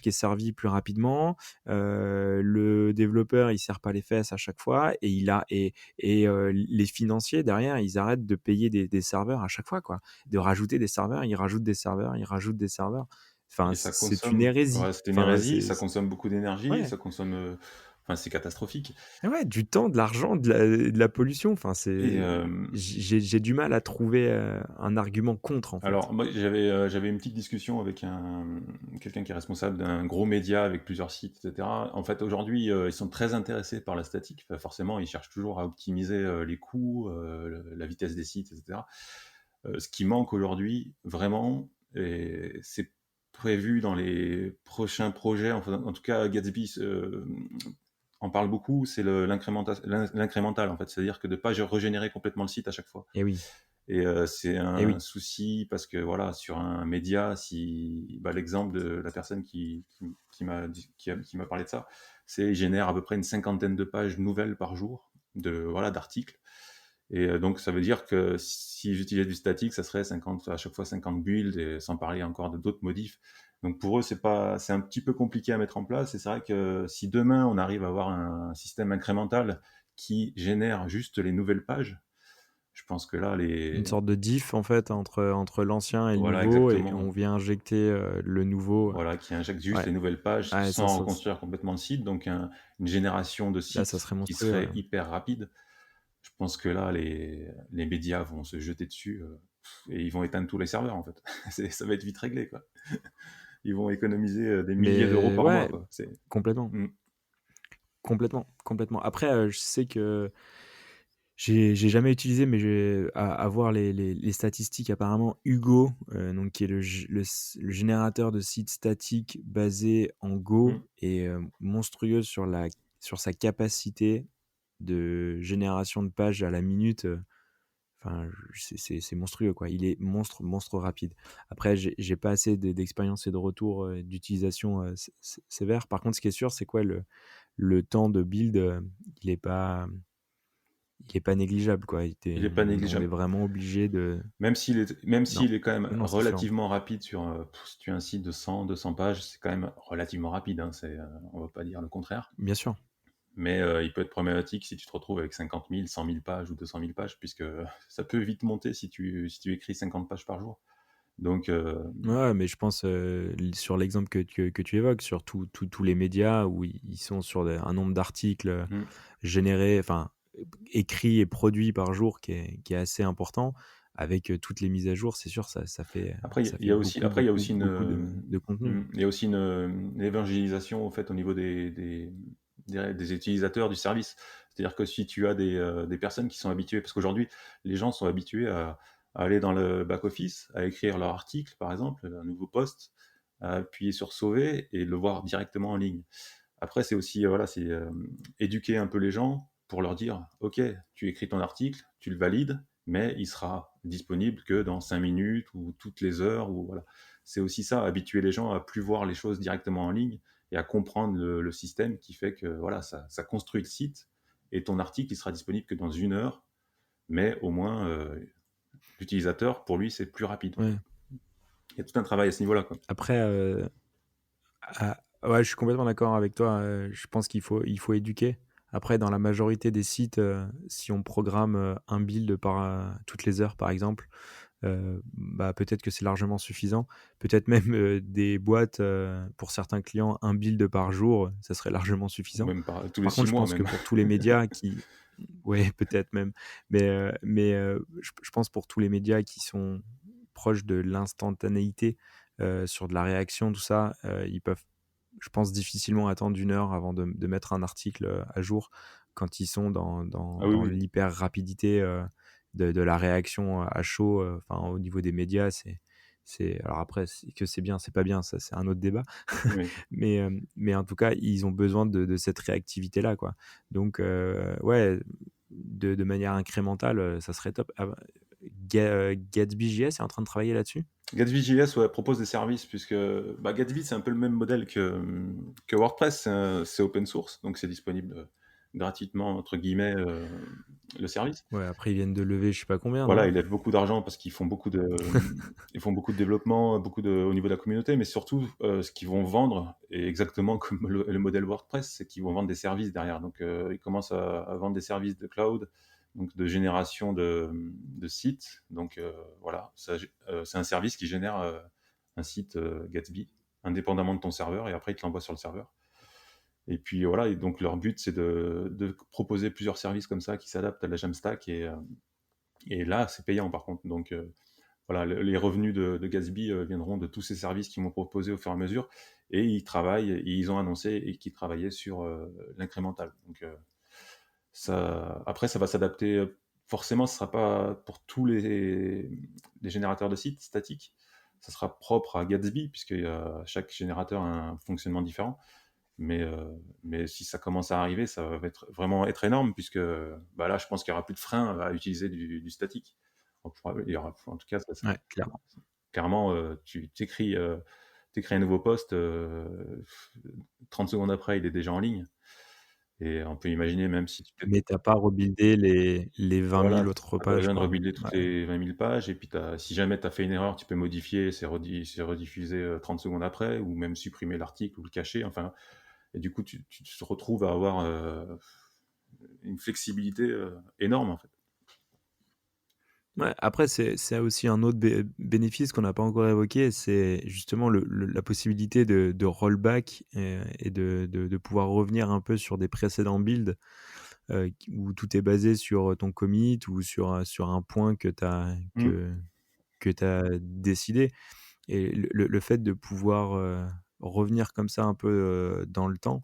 qui est servie plus rapidement, le développeur, il serre pas les fesses à chaque fois et il a les financiers derrière, ils arrêtent de payer des serveurs à chaque fois, quoi. De rajouter des serveurs, ils rajoutent des serveurs, ils rajoutent des serveurs. Enfin, Et ça c'est une consomme, hérésie. ouais, c'était une Enfin, hérésie, ça consomme beaucoup d'énergie, ouais, ça consomme, enfin, c'est catastrophique. ouais, du temps, de l'argent, de la pollution. Enfin, Et c'est j'ai du mal à trouver, un argument contre, en fait. alors moi, j'avais une petite discussion avec quelqu'un qui est responsable d'un gros média avec plusieurs sites, et cetera. En fait, aujourd'hui, ils sont très intéressés par la statique. Enfin, forcément, ils cherchent toujours à optimiser, les coûts, la vitesse des sites, et cetera. Ce qui manque aujourd'hui, vraiment, et c'est prévu dans les prochains projets, enfin, en tout cas, Gatsby en parle beaucoup, c'est l'incrémental, en fait. C'est-à-dire que de ne pas régénérer complètement le site à chaque fois. Eh oui, Et c'est eh un oui, souci parce que voilà, sur un média, si bah, l'exemple de la personne qui m'a parlé de ça, c'est il génère à peu près une cinquantaine de pages nouvelles par jour de voilà d'articles. Et donc ça veut dire que si j'utilisais du statique, ça serait 50 à chaque fois 50 builds, et sans parler encore de d'autres modifs. Donc pour eux, c'est un petit peu compliqué à mettre en place. Et c'est vrai que si demain on arrive à avoir un système incrémental qui génère juste les nouvelles pages, je pense que là, une sorte de diff, en fait, entre l'ancien et le voilà, nouveau et exactement. on vient injecter, le nouveau, Voilà, qui injecte juste ouais, les nouvelles pages ouais, sans reconstruire complètement le site. Donc une génération de là, ça sites serait qui monstrueux, serait ouais. hyper rapide. Je pense que là, les médias vont se jeter dessus et ils vont éteindre tous les serveurs, en fait. Ça va être vite réglé, quoi. Ils vont économiser des milliers d'euros Mais par mois, ouais, quoi. complètement, Mm, complètement, complètement. Après, je sais que j'ai jamais utilisé, mais j'ai à voir les statistiques, apparemment Hugo, donc qui est le générateur de sites statiques basé en Go mm. est, monstrueux sur sa capacité de génération de pages à la minute, enfin c'est monstrueux, quoi. Il est monstre rapide. Après j'ai pas assez d'expérience et de retour, d'utilisation, sévère. Par contre, ce qui est sûr, c'est quoi le temps de build, il est pas négligeable, quoi. Il n'est pas On est négligeable. vraiment obligé de Même non, s'il est quand même non, c'est sûr. relativement rapide si tu as un site de 100, 200 pages, c'est quand même relativement rapide, hein, on va pas dire le contraire. Bien sûr. Mais il peut être problématique si tu te retrouves avec 50 000, 100 000 pages ou 200 000 pages, puisque ça peut vite monter si tu écris 50 pages par jour. Donc, Ouais, mais je pense, sur l'exemple que tu évoques, sur tous les médias où ils sont sur un nombre d'articles, mm. générés, enfin, écrits et produits par jour qui est assez important. Avec, toutes les mises à jour, c'est sûr, Après, ça il fait y a aussi, beaucoup, après, il y a beaucoup, aussi beaucoup de contenu. il y a aussi une évangélisation au fait au niveau des utilisateurs du service. C'est-à-dire que si tu as des personnes qui sont habituées, parce qu'aujourd'hui, les gens sont habitués à aller dans le back-office, à écrire leur article, par exemple, un nouveau post, à appuyer sur sauver et le voir directement en ligne. Après, c'est aussi, voilà, c'est éduquer un peu les gens pour leur dire, OK, tu écris ton article, tu le valides, mais il sera disponible que dans 5 minutes ou toutes les heures. Ou voilà. C'est aussi ça, habituer les gens à plus voir les choses directement en ligne et à comprendre le système qui fait que voilà, ça construit le site et ton article il sera disponible que dans 1 heure, mais au moins l'utilisateur, pour lui, c'est plus rapide. Ouais. Il y a tout un travail à ce niveau-là, quoi. Après, Ouais, je suis complètement d'accord avec toi, je pense qu'il faut éduquer. Après, dans la majorité des sites, si on programme, un build toutes les heures, par exemple, bah, peut-être que c'est largement suffisant. Peut-être même, des boîtes, pour certains clients, un build par jour, ça serait largement Ou suffisant. même par tous les Par 6 contre, je mois pense que même. pour tous les médias qui ouais, peut-être même, je pense pour tous les médias qui sont proches de l'instantanéité, sur de la réaction, tout ça, ils peuvent, je pense, difficilement attendre 1 heure avant de mettre un article, à jour quand ils sont dans Ah oui, oui. l'hyper rapidité, de la réaction à chaud, enfin au niveau des médias, alors après c'est bien, c'est pas bien, ça c'est un autre débat. Oui. Mais en tout cas, ils ont besoin de cette réactivité-là, quoi. Donc ouais, de manière incrémentale, ça serait top. Ah bah, Gatsby.js est en train de travailler là-dessus? Gatsby.js, ouais, propose des services puisque bah, Gatsby, c'est un peu le même modèle que WordPress, c'est open source, donc c'est disponible gratuitement, entre guillemets, le service. Ouais, après ils viennent de lever je sais pas combien, Voilà, non? ils lèvent beaucoup d'argent parce qu'ils font beaucoup de, ils font beaucoup de développement, beaucoup de, au niveau de la communauté, mais surtout, ce qu'ils vont vendre, et exactement comme le modèle WordPress, c'est qu'ils vont vendre des services derrière. Donc, ils commencent à vendre des services de cloud, donc de génération de sites. Donc, voilà, c'est un service qui génère un site Gatsby, indépendamment de ton serveur, et après, ils te l'envoient sur le serveur. Et puis voilà, et donc leur but, c'est de proposer plusieurs services comme ça qui s'adaptent à la Jamstack, et là, c'est payant par contre. Donc, voilà, les revenus de Gatsby viendront de tous ces services qu'ils m'ont proposés au fur et à mesure. Et ils travaillent, et ils ont annoncé et qu'ils travaillaient sur l'incrémental. Donc, après, ça va s'adapter. Forcément, ce ne sera pas pour tous les générateurs de sites statiques. Ça sera propre à Gatsby, puisque chaque générateur a un fonctionnement différent. Mais si ça commence à arriver, ça va vraiment être énorme, puisque bah là, je pense qu'il n'y aura plus de frein à utiliser du statique. En tout cas, Ouais, clairement. clairement, tu t'écris un nouveau post, 30 secondes après, il est déjà en ligne. Et on peut imaginer, même si tu Mais tu as pas rebuildé les 20 voilà, 000 tu autres pas pages, besoin de quoi. rebuilder toutes Ouais. les 20 000 pages, et puis si jamais tu as fait une erreur, tu peux modifier, c'est rediffusé 30 secondes après, ou même supprimer l'article ou le cacher, enfin. Et du coup, tu te retrouves à avoir une flexibilité énorme, en fait. Ouais, après c'est aussi un autre bénéfice qu'on n'a pas encore évoqué, c'est justement la possibilité de rollback, et de pouvoir revenir un peu sur des précédents builds, où tout est basé sur ton commit ou sur un point Mmh. que tu décidé. Et le fait de pouvoir, revenir comme ça un peu, dans le temps,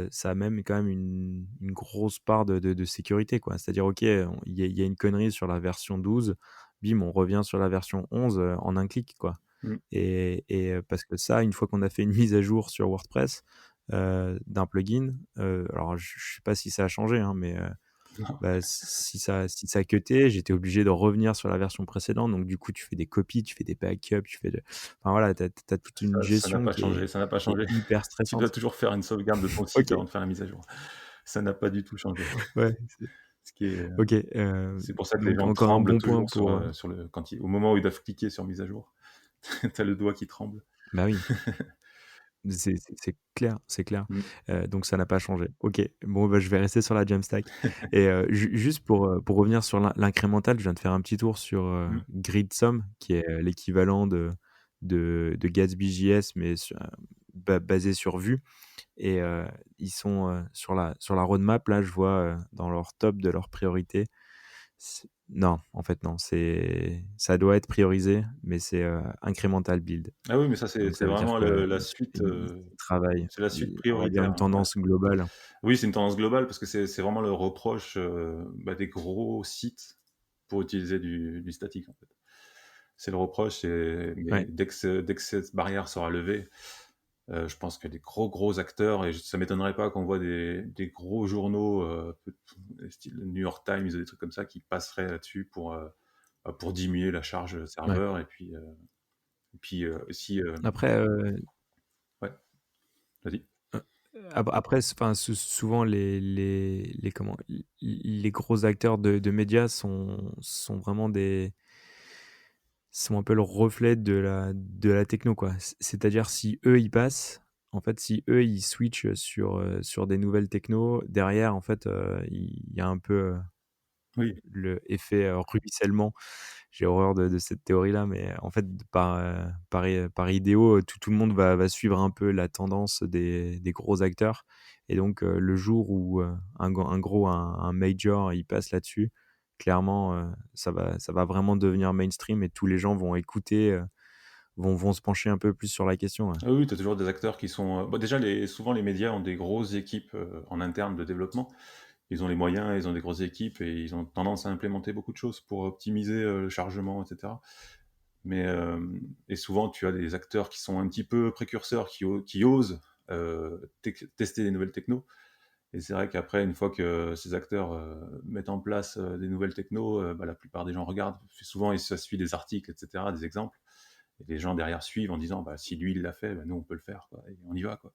ça a même quand même une grosse part de sécurité, quoi. C'est-à-dire, OK, il y a une connerie sur la version 12, bim, on revient sur la version 11, en un clic, quoi. Mmh. Parce que ça, une fois qu'on a fait une mise à jour sur WordPress, d'un plugin, alors je sais pas si ça a changé, hein, mais bah, si ça a cuté, j'étais obligé de revenir sur la version précédente, donc du coup, tu fais des copies, tu fais des backups, enfin voilà, tu as toute une Ça n'a gestion pas changé, ça n'a pas qui est changé. hyper Tu dois stressante. toujours faire une sauvegarde de ton site OK, avant de faire la mise à jour. Ça n'a pas du tout changé. ouais, Ce qui est, OK, c'est pour ça que les donc gens encore un tremblent bon point toujours pour, au moment où ils doivent cliquer sur mise à jour. Tu as le doigt qui tremble. bah, oui, c'est clair, c'est clair. Mmh. Donc ça n'a pas changé. OK, bon, bah, je vais rester sur la Jamstack et juste pour revenir sur l'incrémental, je viens de faire un petit tour sur, Mmh. GridSum qui est, l'équivalent de Gatsby.js mais basé sur Vue et ils sont, sur la roadmap là, je vois, dans leur top de leurs priorités, non, en fait non, ça doit être priorisé, mais c'est, incremental build. Ah oui, mais ça, c'est Donc ça veut dire vraiment que la suite, ils travaillent, c'est la suite on va dire prioritaire, une hein, ouais. tendance globale. Oui, c'est une tendance globale, parce que c'est vraiment le reproche, bah, des gros sites pour utiliser du statique, en fait. C'est le reproche, mais Ouais, dès que cette barrière sera levée, je pense que des gros acteurs, et ça m'étonnerait pas qu'on voit des gros journaux, style New York Times, des trucs comme ça, qui passeraient là-dessus pour diminuer la charge ouais. serveur, et puis aussi, Après, ouais, vas-y. après enfin souvent les comment? Les gros acteurs de médias sont vraiment sont un peu le reflet de la techno, quoi. C'est-à-dire si eux, ils passent, En fait, si eux, ils switchent sur des nouvelles techno, derrière, en fait, il y a un peu, Oui. le effet, ruissellement. J'ai horreur de cette théorie-là, mais en fait, par idéo, tout le monde va suivre un peu la tendance des gros acteurs et donc le jour où, un major, il passe là-dessus, clairement, ça va vraiment devenir mainstream et tous les gens vont écouter, vont se pencher un peu plus sur la question, ouais. Ah oui, tu as toujours des acteurs qui sont, bah, déjà souvent les médias ont des grosses équipes, en interne de développement. Ils ont les moyens, ils ont des grosses équipes et ils ont tendance à implémenter beaucoup de choses pour optimiser, le chargement et cetera. Mais, et souvent tu as des acteurs qui sont un petit peu précurseurs, qui osent, tester des nouvelles technos. Et c'est vrai qu'après, une fois que ces acteurs, mettent en place, des nouvelles technos, bah, la plupart des gens regardent. Souvent et ça suit des articles et cetera, des exemples et les gens derrière suivent en disant: «Bah, si lui il l'a fait, bah, nous on peut le faire quoi» et on y va quoi.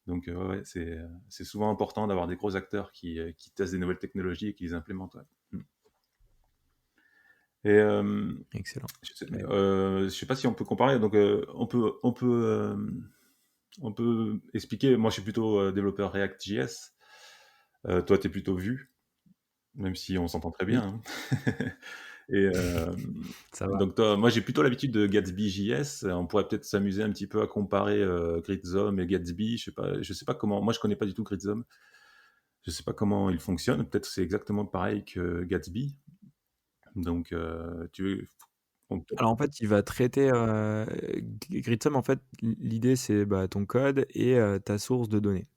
Donc, ouais, ouais, c'est souvent important d'avoir des gros acteurs qui testent des nouvelles technologies et qui les implémentent, ouais. Mmh. Et Excellent. Mais je sais pas si on peut comparer, donc, on peut expliquer. Moi, je suis plutôt, développeur React.js. Toi, tu es plutôt Vue, même si on s'entend très oui, bien, hein. Et ça va. donc toi, moi, j'ai plutôt l'habitude de Gatsby.js. On pourrait peut-être s'amuser un petit peu à comparer, Gridsom et Gatsby. Je sais pas comment. Moi, je connais pas du tout Gridsom. Je sais pas comment il fonctionne. Peut-être que c'est exactement pareil que Gatsby. Donc, tu veux on peut Alors en fait, il va traiter, Gridsom en fait, l'idée c'est, bah, ton code et ta source de données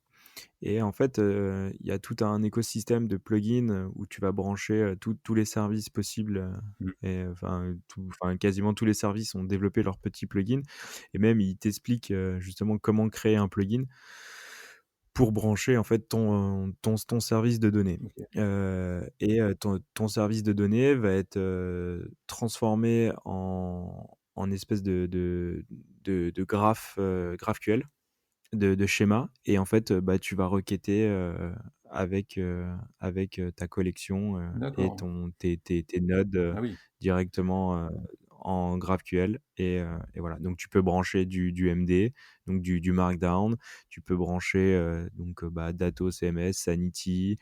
et en fait, il y a tout un écosystème de plugins, où tu vas brancher, tous les services possibles, mmh, et quasiment tous les services ont développé leurs petits plugins et même ils t'expliquent, justement comment créer un plugin pour brancher en fait ton service de données. OK. Ton service de données va être, transformé en espèce de graphe, GraphQL, de schéma et en fait, bah, tu vas requêter, avec ta collection, et D'accord. tes nodes, Ah oui, directement, en GraphQL et voilà. Donc tu peux brancher du MD, donc du Markdown. Tu peux brancher, bah, Dato CMS, Sanity,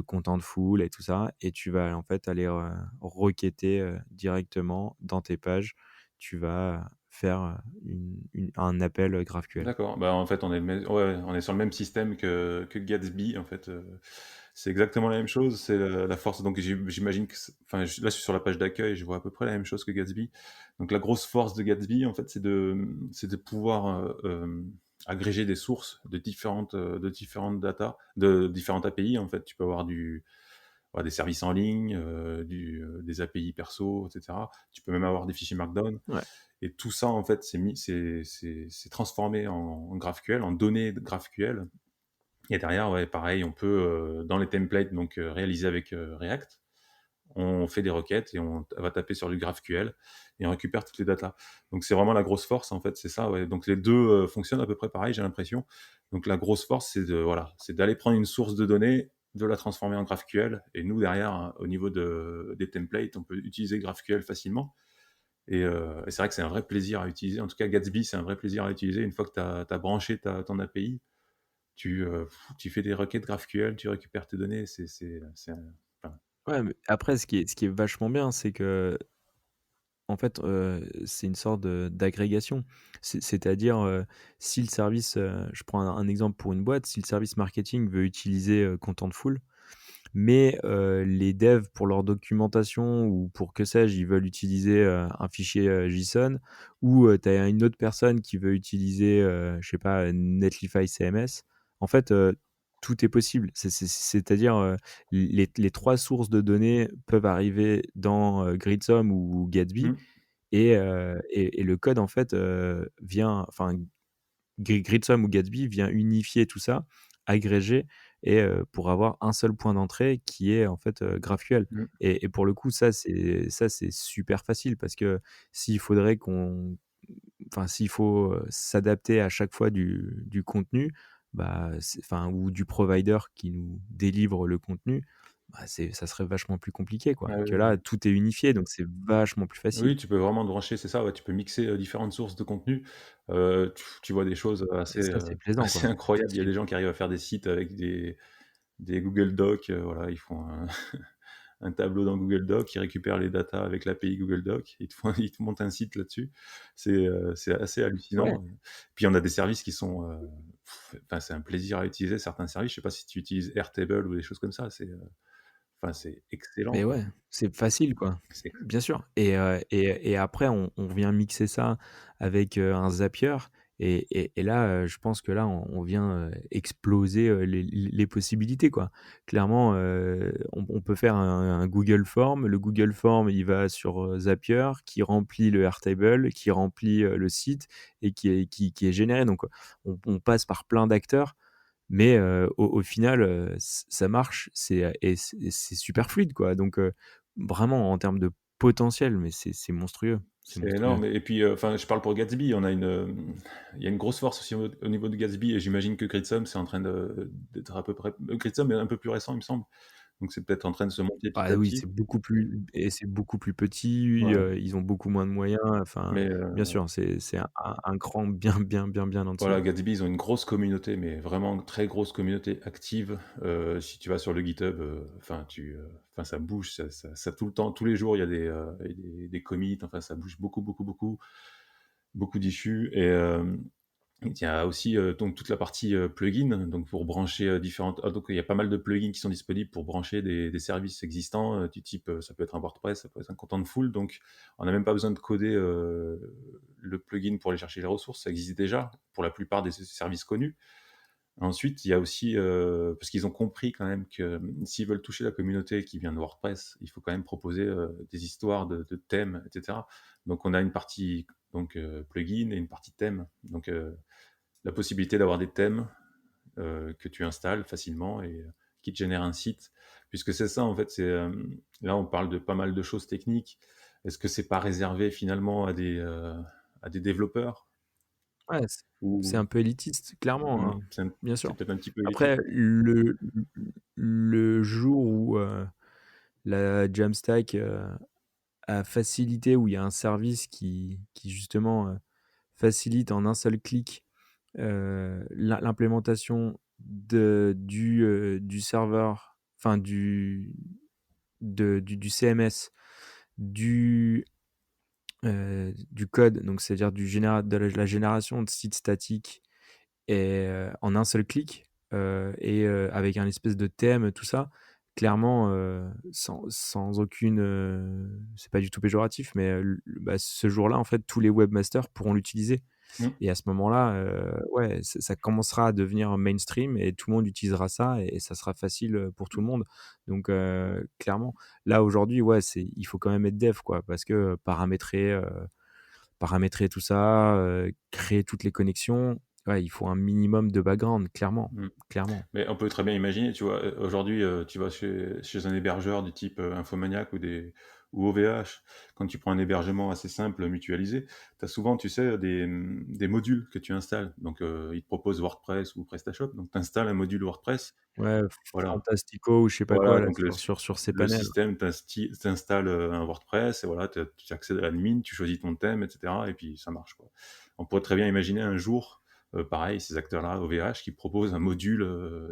Contentful et tout ça et tu vas en fait aller, requêter, directement dans tes pages. Tu vas faire, un appel, GraphQL. d'accord. Bah, en fait, on est le même ouais, on est sur le même système que Gatsby, en fait, c'est exactement la même chose. C'est la force, donc j'imagine que enfin, là, je suis sur la page d'accueil, je vois à peu près la même chose que Gatsby. Donc la grosse force de Gatsby, en fait, c'est de pouvoir, agréger des sources de différentes data, de différentes API, en fait. Tu peux avoir des services en ligne, des API perso, et cetera. Tu peux même avoir des fichiers Markdown. Ouais. Et tout ça, en fait, c'est transformé en GraphQL, en données de GraphQL. Et derrière, ouais, pareil, on peut, dans les templates, donc, réalisés avec, React, on fait des requêtes et on va taper sur du GraphQL et on récupère toutes les datas. Donc c'est vraiment la grosse force, en fait, c'est ça, ouais. Donc les 2 fonctionnent à peu près pareil, j'ai l'impression. Donc la grosse force, c'est d'aller prendre une source de données, de la transformer en GraphQL et nous derrière, hein, au niveau des templates, on peut utiliser GraphQL facilement. Et c'est vrai que c'est un vrai plaisir à utiliser. En tout cas, Gatsby, c'est un vrai plaisir à utiliser. Une fois que tu as branché ton API, tu fais des requêtes GraphQL, tu récupères tes données. Enfin, Ouais, mais après ce qui est vachement bien, c'est que en fait, c'est une sorte d'agrégation. C'est-à-dire, si le service, je prends un exemple pour une boîte, si le service marketing veut utiliser, Contentful, mais les devs pour leur documentation ou pour que sais-je, ils veulent utiliser, un fichier, JSON ou tu as une autre personne qui veut utiliser, je sais pas, Netlify CMS. En fait, tout est possible. C'est-à-dire, les 3 sources de données peuvent arriver dans, Gridsom ou Gatsby mmh, et le code en fait, vient enfin Gridsom ou Gatsby vient unifier tout ça, agréger et pour avoir un seul point d'entrée qui est en fait, GraphQL mmh, et pour le coup ça c'est super facile parce que s'il faudrait qu'on s'il faut, s'adapter à chaque fois du contenu, bah, ou du provider qui nous délivre le contenu, bah, ça serait vachement plus compliqué, quoi. Ah Que oui, là, oui. tout est unifié, donc c'est vachement plus facile. Oui, tu peux vraiment te brancher, c'est ça, ouais, tu peux mixer, différentes sources de contenu. Tu vois des choses assez, Et ça, c'est plaisant, assez quoi. incroyables. Il y a C'est des gens qui arrivent à faire des sites avec des Google Docs, voilà, ils font un un tableau dans Google Docs, ils récupèrent les datas avec l'API Google Docs, ils te font ils te montent un site là-dessus. C'est assez ouais. hallucinant, puis on a des services qui sont, enfin, c'est un plaisir à utiliser certains services. Je sais pas si tu utilises Airtable ou des choses comme ça, enfin, c'est excellent, Mais quoi. ouais, c'est facile, quoi. C'est Bien sûr et après on vient mixer ça avec, un Zapier et là, je pense que là, on vient, exploser, les possibilités, quoi. Clairement, on peut faire un Google Form. Le Google Form, il va sur, Zapier, qui remplit le Airtable, qui remplit, le site et qui est généré. Donc, on passe par plein d'acteurs mais au final, ça marche, c'est super fluide, quoi. Donc vraiment en termes de potentiel, mais c'est monstrueux, c'est C'est monstrueux. énorme et puis, enfin, je parle pour Gatsby, on a il y a une grosse force aussi au niveau de Gatsby et j'imagine que Gritsum, c'est en train d'être à peu près Gritsum est un peu plus récent, il me semble, donc c'est peut-être en train de se monter petit Ah à oui, petit. c'est beaucoup plus petit, Ouais, ils ont beaucoup moins de moyens, enfin, mais bien sûr, c'est un cran bien, bien, bien, bien en dessous. voilà, Gatsby, ils ont une grosse communauté, mais vraiment une très grosse communauté active. Si tu vas sur le GitHub, enfin, enfin, ça bouge, ça tout le temps, tous les jours, il y a des commits, enfin, ça bouge beaucoup, beaucoup, beaucoup, beaucoup d'issues et il y a aussi, donc toute la partie, plugin, donc pour brancher, différentes donc il y a pas mal de plugins qui sont disponibles pour brancher des services existants, du type, ça peut être un WordPress, ça peut être un Contentful, donc on n'a même pas besoin de coder, le plugin pour aller chercher les ressources, ça existe déjà pour la plupart des services connus. Ensuite, il y a aussi, parce qu'ils ont compris quand même que, s'ils veulent toucher la communauté qui vient de WordPress, il faut quand même proposer, des histoires de thèmes et cetera. Donc on a une partie donc, plugin et une partie thème. Donc, la possibilité d'avoir des thèmes que tu installes facilement et qui te génèrent un site. Puisque c'est ça, en fait, là, on parle de pas mal de choses techniques. Est-ce que c'est pas réservé finalement à des développeurs Ouais, c'est ou un peu élitiste, clairement, hein, bien c'est sûr. peut-être un petit peu élitiste. Après le jour où, la Jamstack, a facilité, où il y a un service qui justement, facilite en un seul clic, l'implémentation du serveur, enfin du CMS, du, du code, donc c'est-à-dire de la génération de sites statiques et en un seul clic, et avec un espèce de thème, tout ça, clairement, sans aucune, c'est pas du tout péjoratif, mais bah, ce jour-là, en fait, tous les webmasters pourront l'utiliser Mmh, et à ce moment-là, ouais, ça commencera à devenir mainstream et tout le monde utilisera ça et ça sera facile, pour tout le monde. Donc clairement, là, aujourd'hui, ouais, il faut quand même être dev, quoi, parce que paramétrer tout ça, créer toutes les connexions, ouais, il faut un minimum de background, clairement, mmh. clairement. Mais on peut très bien imaginer, tu vois, aujourd'hui, tu vas chez un hébergeur du type, Infomaniac ou OVH, quand tu prends un hébergement assez simple, mutualisé, tu as souvent, tu sais, des modules que tu installes. Donc, ils te proposent WordPress ou PrestaShop, donc tu installes un module WordPress, Ouais, voilà. Fantastico ou je sais pas quoi Voilà, là donc sur ces le panels. système t'installes, un WordPress et voilà, tu accèdes à l'admin, tu choisis ton thème et cetera et puis ça marche, quoi. On pourrait très bien imaginer un jour, pareil, ces acteurs-là, OVH, qui proposent un module,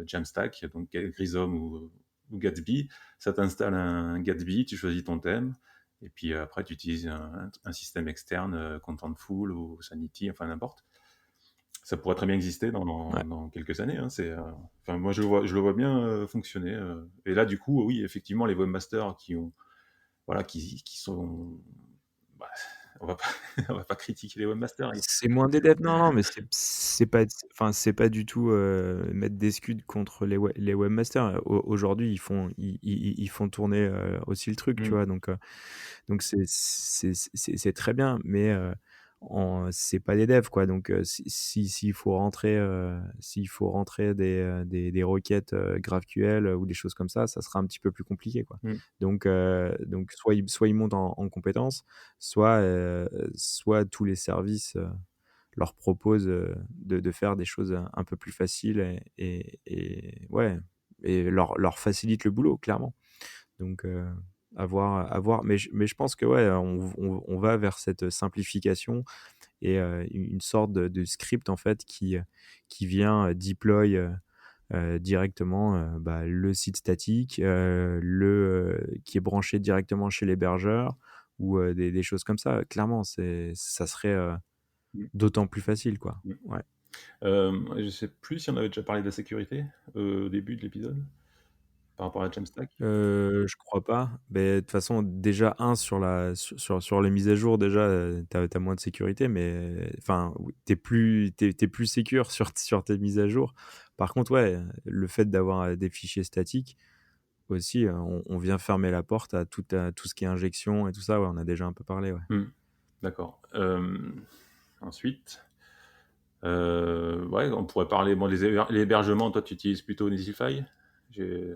Jamstack, donc Grisom ou Gatsby. Ça t'installe un Gatsby, tu choisis ton thème et puis, après tu utilises un système externe, Contentful ou Sanity, enfin n'importe. Ça pourrait très bien exister Ouais. dans quelques années, hein. Enfin, moi, je le vois bien fonctionner. Et là, du coup, oui, effectivement, les webmasters voilà, qui sont, bah, on va pas, on va pas critiquer les webmasters. C'est moins des devs, non, non, mais c'est pas enfin, c'est pas du tout, mettre des scuds contre les webmasters. Aujourd'hui, ils font tourner, aussi le truc, tu Mm, vois? Donc c'est très bien, mais c'est pas des devs, quoi. Donc s'il faut rentrer des requêtes, GraphQL, ou des choses comme ça sera un petit peu plus compliqué, quoi. mm, Donc soit ils montent en compétences, soit tous les services, leur proposent, de faire des choses un peu plus faciles et ouais, et leur facilite le boulot, clairement. Donc à voir, mais je pense que ouais, on va vers cette simplification et une sorte de script en fait qui vient, deploy, directement, bah, le site statique, qui est branché directement chez l'hébergeur ou des choses comme ça. Clairement, ça serait, Mmh, d'autant plus facile, quoi. mmh. Ouais. Je sais plus si on avait déjà parlé de la sécurité, au début de l'épisode, par rapport à Jamstack? Je crois pas. Beh, de toute façon, déjà, sur les mises à jour, déjà, tu as moins de sécurité, mais enfin, oui, tu plus sécure sur tes mises à jour. Par contre, ouais, le fait d'avoir, des fichiers statiques aussi, on vient fermer la porte à tout ce qui est injection et tout ça, ouais, on a déjà un peu parlé, ouais. Mmh. D'accord. Ensuite, ouais, on pourrait parler, bon, l'hébergement, toi, tu utilises plutôt Netlify? J'ai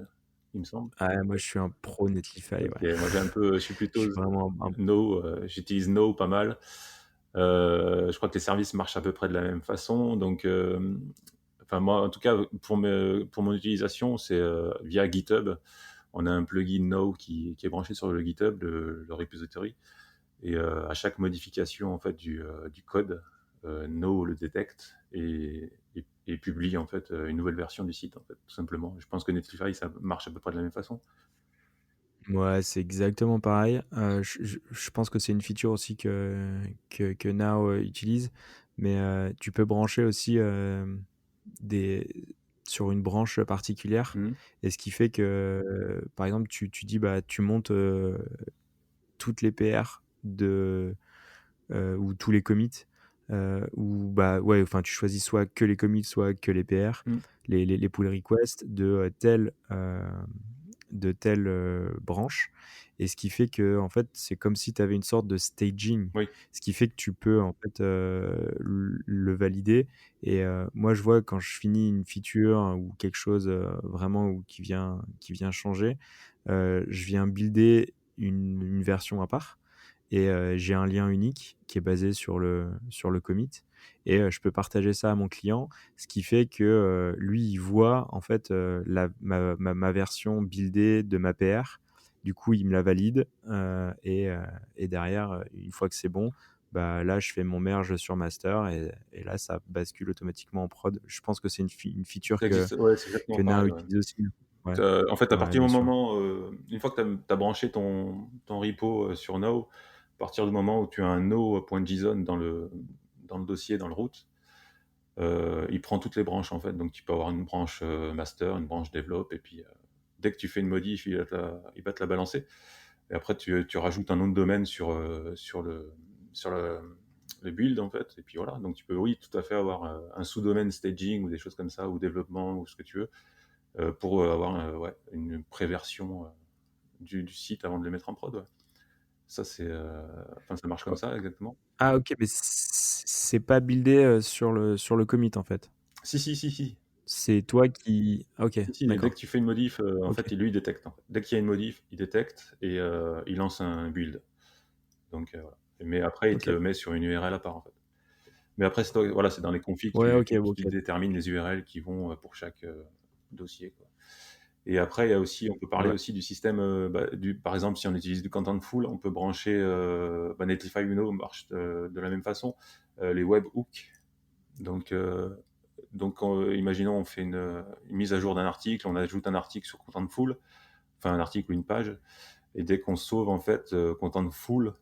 il me semble. Ah, moi, je suis un pro Netlify, OK, ouais. moi je suis Je plutôt suis vraiment un No, j'utilise No pas mal. Je crois que les services marchent à peu près de la même façon, donc enfin moi, en tout cas, pour mon utilisation, c'est, via GitHub. On a un plugin No qui est branché sur le GitHub, le repository, et à chaque modification en fait du code, No le détecte et publie en fait, une nouvelle version du site en fait, tout simplement. Je pense que Netlify, ça marche à peu près de la même façon. Ouais, c'est exactement pareil. Je pense que c'est une feature aussi que Now, utilise, mais tu peux brancher aussi, des sur une branche particulière Mmh. et ce qui fait que, par exemple, tu dis, bah, tu montes, toutes les PR ou tous les commits, ou bah, ouais, enfin, tu choisis soit que les commits, soit que les PR, Mmh. les pull requests de telle, branche et ce qui fait que en fait, c'est comme si tu avais une sorte de staging. Oui. Ce qui fait que tu peux, en fait, le valider et moi, je vois quand je finis une feature ou quelque chose, vraiment ou qui vient changer, je viens builder une version à part et j'ai un lien unique qui est basé sur le commit et je peux partager ça à mon client. Ce qui fait que, lui, il voit en fait, ma version buildée de ma PR. Du coup, il me la valide, et derrière, une fois que c'est bon, bah, là, je fais mon merge sur master et là, ça bascule automatiquement en prod. Je pense que c'est une feature Ça que existe, ouais, c'est exactement que Now pareil, ouais. utilise aussi. Ouais, En fait, à ouais, partir bien du sûr. moment, une fois que tu as branché ton repo, sur Now, à partir du moment où tu as un no.json dans le dossier, dans le root, il prend toutes les branches, en fait. Donc tu peux avoir une branche, master, une branche develop et puis, dès que tu fais une modif, il va te la balancer et après tu rajoutes un nom de domaine sur le build, en fait, et puis voilà. Donc tu peux, oui, tout à fait avoir, un sous-domaine staging ou des choses comme ça, ou développement ou ce que tu veux. Pour avoir ouais, une préversion du site avant de le mettre en prod. Ouais. Ça, enfin, ça marche comme ça exactement. Ah OK, mais c'est pas buildé, sur le commit, en fait? Si, si, si, si. C'est toi qui OK, Si, si, dès que d'accord. tu fais une modif, en OK. fait, lui, il détecte. En fait. Dès qu'il y a une modif, il détecte et il lance un build. Donc, voilà. Mais après, il te OK. le met sur une URL à part, en fait. Mais après, voilà, c'est dans les configs Ouais, OK, qui OK. déterminent les URL qui vont pour chaque dossier, quoi. Et après, il y a aussi, on peut parler Ouais. aussi du système, bah, par exemple, si on utilise du Contentful, on peut brancher, bah, Netlify Uno marche de la même façon, les webhooks. Donc, imaginons, on fait une mise à jour d'un article, on ajoute un article sur Contentful, enfin un article ou une page, et dès qu'on sauve, en fait, Contentful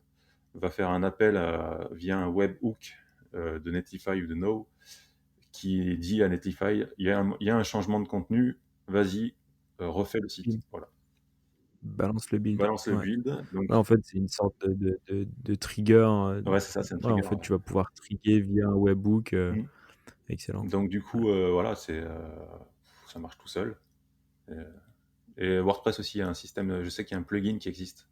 va faire un appel via un webhook de Netlify ou de No, qui dit à Netlify, il y a un changement de contenu, vas-y, refais le site. Build. Voilà. Balance le build. Balance le Ouais. build, donc Ouais, en fait, c'est une sorte de trigger, ouais, c'est ça, c'est un ouais, en trigger, fait, ouais. tu vas pouvoir trigger via un webhook, Mmh. excellent. Donc du Ouais. coup, voilà, ça marche tout seul. Et et WordPress aussi a un système, je sais qu'il y a un plugin qui existe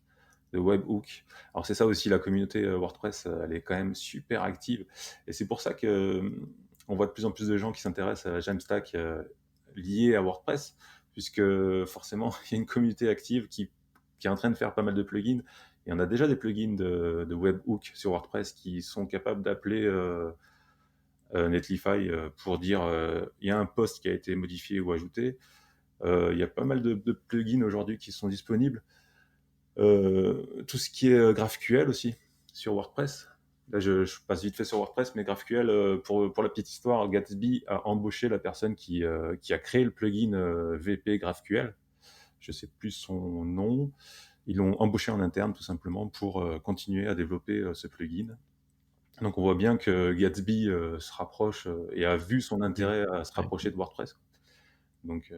de webhook. Alors c'est ça aussi, la communauté, WordPress, elle est quand même super active et c'est pour ça que, on voit de plus en plus de gens qui s'intéressent à Jamstack, liés à WordPress, puisque forcément il y a une communauté active qui est en train de faire pas mal de plugins et on a déjà des plugins de webhook sur WordPress qui sont capables d'appeler, Netlify, pour dire, il y a un post qui a été modifié ou ajouté. Il y a pas mal de plugins aujourd'hui qui sont disponibles. Tout ce qui est GraphQL aussi sur WordPress. Là, je passe vite fait sur WordPress, mais GraphQL, pour la petite histoire, Gatsby a embauché la personne qui a créé le plugin VP GraphQL. Je sais plus son nom. Ils l'ont embauché en interne tout simplement pour continuer à développer ce plugin. Donc on voit bien que Gatsby se rapproche et a vu son OK. intérêt à se Ouais. rapprocher de WordPress. Donc,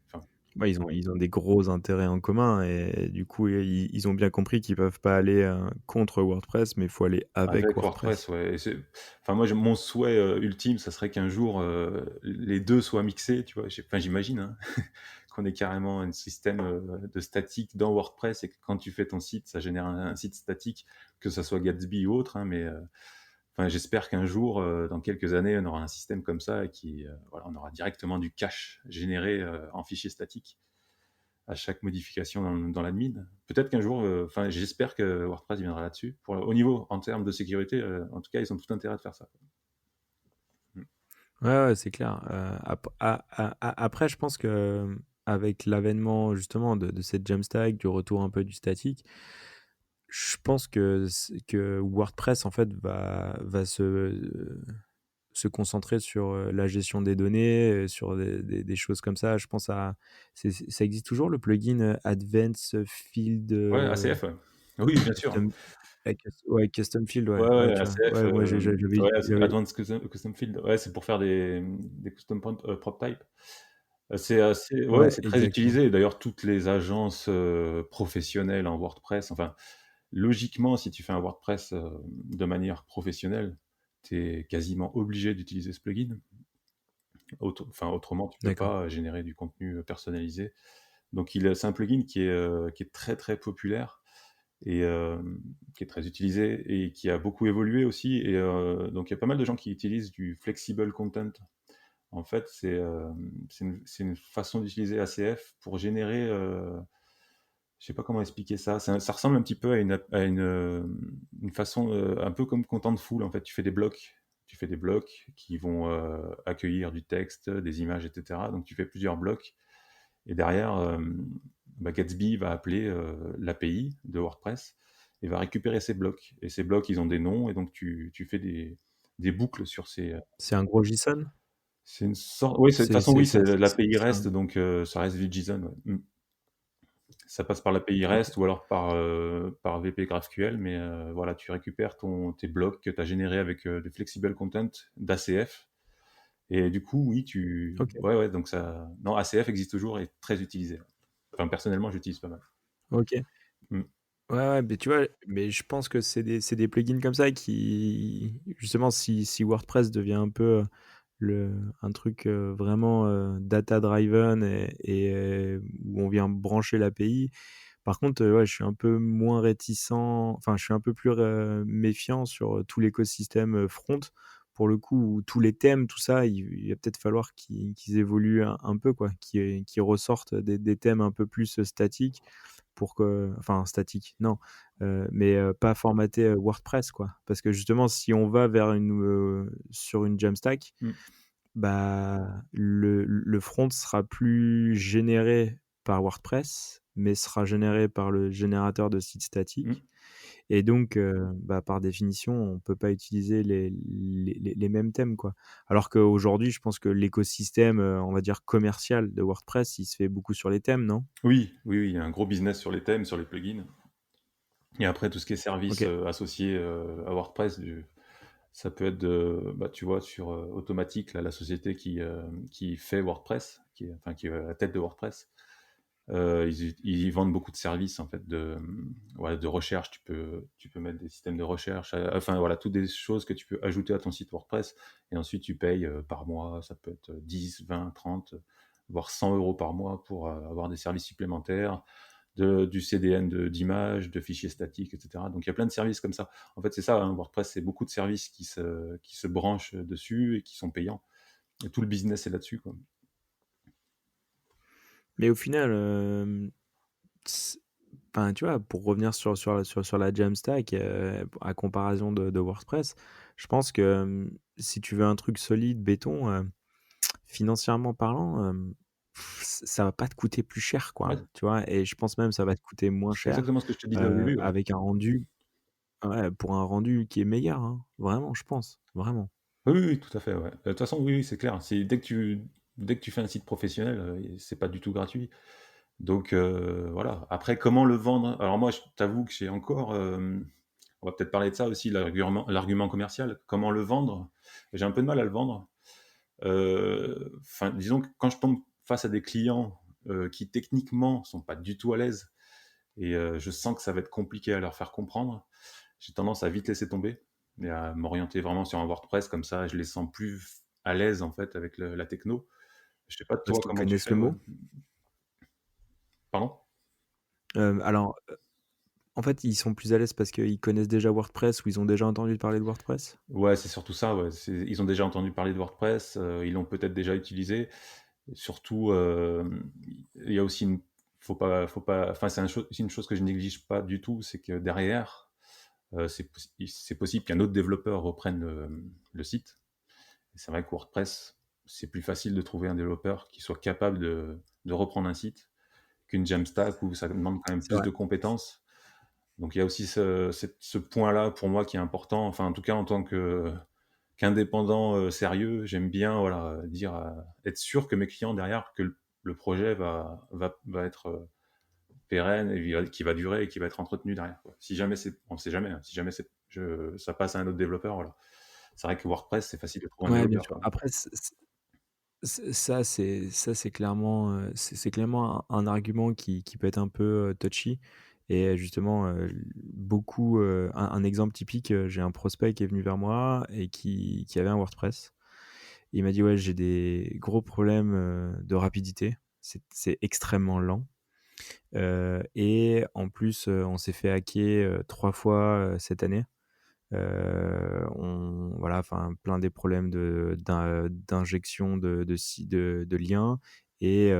enfin, Ouais, ils ont des gros intérêts en commun et du coup, ils ont bien compris qu'ils peuvent pas aller, contre WordPress, mais il faut aller avec avec WordPress, WordPress. ouais. Enfin moi, mon souhait ultime, ça serait qu'un jour les deux soient mixés, tu vois. Enfin, j'imagine hein, qu'on ait carrément un système de statique dans WordPress et que quand tu fais ton site, ça génère un site statique, que ça soit Gatsby ou autre. Hein, mais enfin, j'espère qu'un jour, dans quelques années, on aura un système comme ça et voilà, on aura directement du cache généré en fichier statique à chaque modification dans l'admin. Peut-être qu'un jour, enfin, j'espère que WordPress viendra là-dessus. Au niveau, en termes de sécurité, en tout cas, ils ont tout intérêt à faire ça. Mm. Ouais, ouais, c'est clair. Après, je pense que avec l'avènement justement de cette Jamstack, du retour un peu du statique, je pense que WordPress en fait va se concentrer sur, la gestion des données, sur des choses comme ça. Je pense à ça existe toujours le plugin, Advanced Field, Ouais, ACF, ouais. Oui, bien sûr. Custom ouais, Custom Field, ouais, Ouais, ouais, ouais, tu vois? ACF, Ouais, moi ouais, j'avais Advanced Custom Field. Ouais, c'est pour faire des custom prop type. C'est assez, ouais, ouais, c'est très exactement. utilisé. D'ailleurs, toutes les agences professionnelles en WordPress, enfin, logiquement, si tu fais un WordPress de manière professionnelle, tu es quasiment obligé d'utiliser ce plugin. Enfin, autrement, tu peux D'accord. pas générer du contenu personnalisé. Donc, c'est un plugin qui est très très populaire et qui est très utilisé et qui a beaucoup évolué aussi. Et donc, il y a pas mal de gens qui utilisent du flexible content. En fait, c'est une façon d'utiliser ACF pour générer. Je sais pas comment expliquer ça. Ça ressemble un petit peu une façon un peu comme Contentful. En fait, tu fais des blocs qui vont accueillir du texte, des images, etc. Donc tu fais plusieurs blocs et derrière, bah, Gatsby va appeler l'API de WordPress et va récupérer ces blocs. Et ces blocs, ils ont des noms et donc tu fais des boucles sur ces. C'est un gros JSON? C'est une sorte. Oui, de toute façon, oui, l'API C'est REST, un donc ça reste du JSON. Ouais. Ça passe par l'API OK. REST ou alors par VP GraphQL, mais voilà, tu récupères tes blocs que tu as générés avec des flexible content d'ACF. Et du coup, oui, OK. ouais, ouais, donc ça. Non, ACF existe toujours et est très utilisé. Enfin, personnellement, j'utilise pas mal. OK. Mm. Ouais, ouais, mais tu vois? Mais je pense que c'est des plugins comme ça qui justement si WordPress devient un peu, un truc, vraiment, data driven et où on vient brancher l'API. Par contre, ouais, je suis un peu moins réticent, enfin, je suis un peu plus méfiant sur, tout l'écosystème, front, pour le coup, où tous les thèmes, tout ça, il va peut-être falloir qu'ils évoluent un peu, quoi, qu'ils ressortent des thèmes un peu plus, statiques pour que enfin statiques, non, mais pas formatés, WordPress, quoi. Parce que justement, si on va vers sur une Jamstack, Mm. bah, le front sera plus généré par WordPress, mais sera généré par le générateur de sites Mm. statiques et donc bah, par définition, on peut pas utiliser les mêmes thèmes, quoi. Alors qu'aujourd'hui, je pense que l'écosystème, on va dire commercial de WordPress, il se fait beaucoup sur les thèmes, non? Oui, oui, oui, il y a un gros business sur les thèmes, sur les plugins. Et après, tout ce qui est services OK. associés à WordPress, ça peut être bah, tu vois, sur Automatic, là, la société qui fait WordPress, enfin, qui est à la tête de WordPress. Ils vendent beaucoup de services en fait voilà, de recherche. Tu peux mettre des systèmes de recherche, enfin voilà, toutes des choses que tu peux ajouter à ton site WordPress et ensuite tu payes par mois. Ça peut être 10, 20, 30, voire 100 euros par mois pour avoir des services supplémentaires, du CDN d'images, de fichiers statiques, etc. Donc il y a plein de services comme ça. En fait, c'est ça, hein, WordPress, c'est beaucoup de services qui se branchent dessus et qui sont payants. Et tout le business est là-dessus, quoi. Mais au final, s enfin, tu vois, pour revenir sur la Jamstack, à comparaison de WordPress, je pense que, si tu veux un truc solide, béton, financièrement parlant, ça va pas te coûter plus cher, quoi, Ouais, tu vois? Et je pense même ça va te coûter moins c'est cher, exactement ce que je te disais au début, ouais. avec un rendu ouais, pour un rendu qui est meilleur, hein, vraiment, je pense, vraiment. Oui, oui, oui, tout à fait, ouais. De toute façon, oui, oui, c'est clair. C'est dès que tu fais un site professionnel, c'est pas du tout gratuit. Donc voilà. Après, comment le vendre? Alors moi, je t'avoue que j'ai encore, on va peut-être parler de ça aussi, l'argument commercial. Comment le vendre? J'ai un peu de mal à le vendre. Enfin, disons que quand je tombe face à des clients, qui techniquement sont pas du tout à l'aise et je sens que ça va être compliqué à leur faire comprendre, j'ai tendance à vite laisser tomber et à m'orienter vraiment sur un WordPress comme ça, je les sens plus à l'aise en fait avec la techno. Je sais pas Parce toi qu'ils comment tu connaissent fais, le ouais? mot. Pardon? Alors, en fait, ils sont plus à l'aise parce qu'ils connaissent déjà WordPress ou ils ont déjà entendu parler de WordPress? Ouais, c'est surtout ça, ouais, ils ont déjà entendu parler de WordPress, ils l'ont peut-être déjà utilisé. Et surtout, il y a aussi une faut pas enfin, c'est une chose que je néglige pas du tout, c'est que derrière, c'est possible qu'un autre développeur reprenne le site. Et c'est vrai que WordPress, c'est plus facile de trouver un développeur qui soit capable de reprendre un site qu'une Jamstack où ça demande quand même C'est plus vrai. de compétences. Donc il y a aussi ce point-là pour moi qui est important. Enfin, en tout cas, en tant qu'indépendant sérieux, j'aime bien voilà, dire, être sûr que mes clients derrière, que le projet va être pérenne et qui va durer et qui va être entretenu derrière, quoi. Si jamais on sait jamais, hein, si jamais ça passe à un autre développeur, voilà. C'est vrai que WordPress, c'est facile de trouver un Ouais, bien développeur, sûr. quoi. Après ça c'est clairement, c'est clairement un argument qui peut être un peu, touchy et justement, beaucoup, un exemple typique, j'ai un prospect qui est venu vers moi et qui avait un WordPress. Il m'a dit: «Ouais, j'ai des gros problèmes, de rapidité. C'est extrêmement lent, et en plus, on s'est fait hacker, 3 fois, cette année». On voilà, enfin, plein des problèmes d'injection de liens et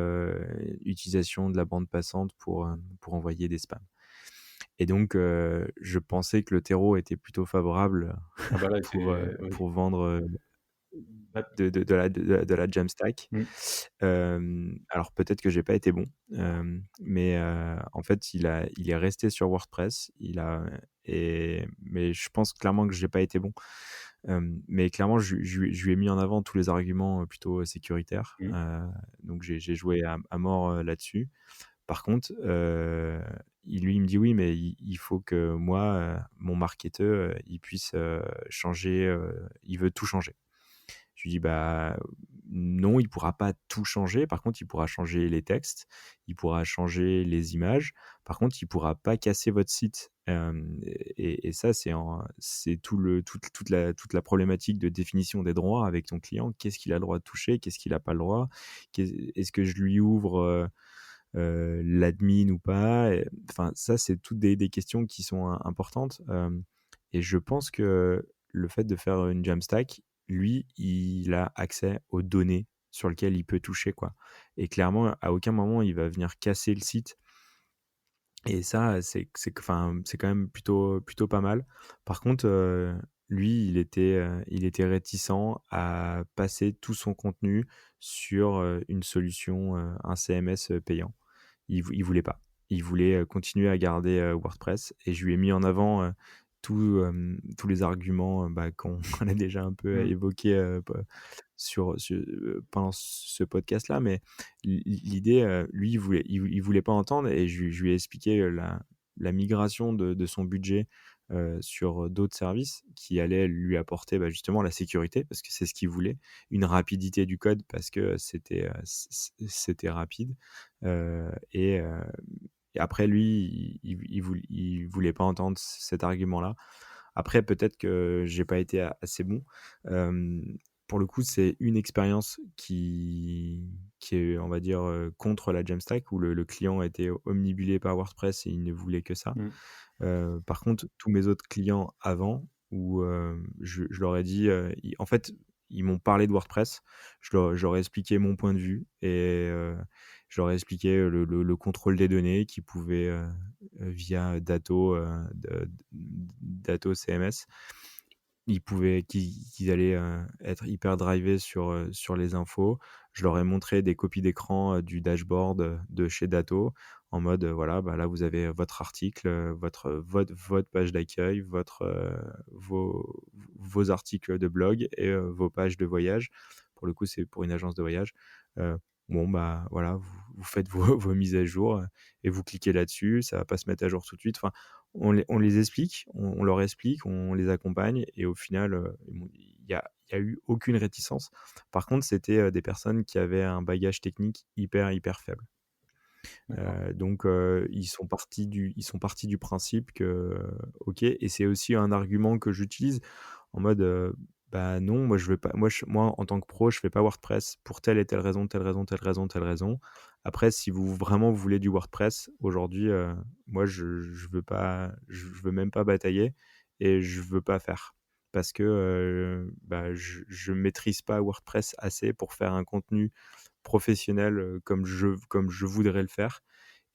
utilisation de la bande passante pour envoyer des spams et donc je pensais que le terreau était plutôt favorable Ah bah là, oui. pour vendre, Bah, de la Jamstack. mmh. Alors peut-être que j'ai pas été bon, mais en fait, il est resté sur WordPress. Mais je pense clairement que j'ai pas été bon. Mais clairement, je lui ai mis en avant tous les arguments, plutôt sécuritaires. Mmh. Donc j'ai joué à mort, là-dessus. Par contre, il me dit: «Oui, mais il faut que moi, mon marketeur, il puisse, changer, il veut tout changer». Je lui dis: «Bah, non, il pourra pas tout changer. Par contre, il pourra changer les textes, il pourra changer les images. Par contre, il pourra pas casser votre site». Et ça, c'est toute la problématique de définition des droits avec ton client. Qu'est-ce qu'il a le droit de toucher? Qu'est-ce qu'il a pas le droit? Est-ce que je lui ouvre, l'admin ou pas? Et enfin, ça, c'est toutes des questions qui sont importantes, et je pense que le fait de faire une Jamstack, lui, il a accès aux données sur lesquelles il peut toucher, quoi et clairement, à aucun moment, il va venir casser le site et ça, enfin, c'est quand même plutôt pas mal. Par contre, lui, il était réticent à passer tout son contenu sur, une solution, un CMS, payant. Il voulait pas. Il voulait, continuer à garder, WordPress et je lui ai mis en avant, tous les arguments, bah, qu'on qu'on a déjà un peu Mmh. évoqués, pendant ce podcast-là, mais l'idée, lui, il voulait pas entendre et je lui ai expliqué, la migration de son budget, sur, d'autres services qui allaient lui apporter, bah, justement la sécurité parce que c'est ce qu'il voulait, une rapidité du code parce que c'était rapide, et après lui, il voulait pas entendre cet argument-là. Après peut-être que j'ai pas été a assez bon. Pour le coup, c'est une expérience qui est, on va dire, contre la Jamstack où le client était omnibulé par WordPress et il ne voulait que ça. Mmh. Par contre, tous mes autres clients avant où, je leur ai dit, i en fait, ils m'ont parlé de WordPress. Je leur ai expliqué mon point de vue et je leur ai expliqué le contrôle des données qui pouvait, via Datto CMS. Qu'ils allaient, être hyper drivés sur les infos. je leur ai montré des copies d'écran, du dashboard, de chez Datto en mode, voilà, bah, là, vous avez votre article, votre page d'accueil, vos articles de blog et vos pages de voyage. Pour le coup, c'est pour une agence de voyage. Heu, bon, bah, voilà, vous faites vos mises à jour, et vous cliquez là-dessus, ça va pas se mettre à jour tout de suite. Enfin, on les explique, on leur explique, on les accompagne et au final, il y a eu aucune réticence. Par contre, c'était, des personnes qui avaient un bagage technique hyper, hyper faible. D'accord. Donc ils sont partis du principe que, OK, et c'est aussi un argument que j'utilise en mode, bah, non, moi je veux pas moi en tant que pro, je fais pas WordPress pour telle et telle raison, telle raison, telle raison, telle raison. Après si vous voulez du WordPress aujourd'hui, moi je veux même pas batailler et je veux pas faire. Parce que, bah, je maîtrise pas WordPress assez pour faire un contenu professionnel, comme je voudrais le faire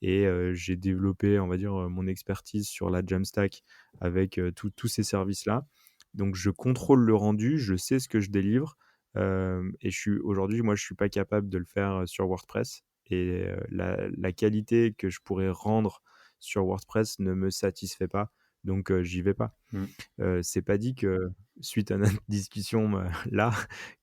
et j'ai développé, on va dire, mon expertise sur la Jamstack avec, tous ces services-là. Donc je contrôle le rendu, je sais ce que je délivre, et moi, je suis pas capable de le faire, sur WordPress et la qualité que je pourrais rendre sur WordPress ne me satisfait pas, donc j'y vais pas. Mmh. C'est pas dit que suite à notre discussion, là,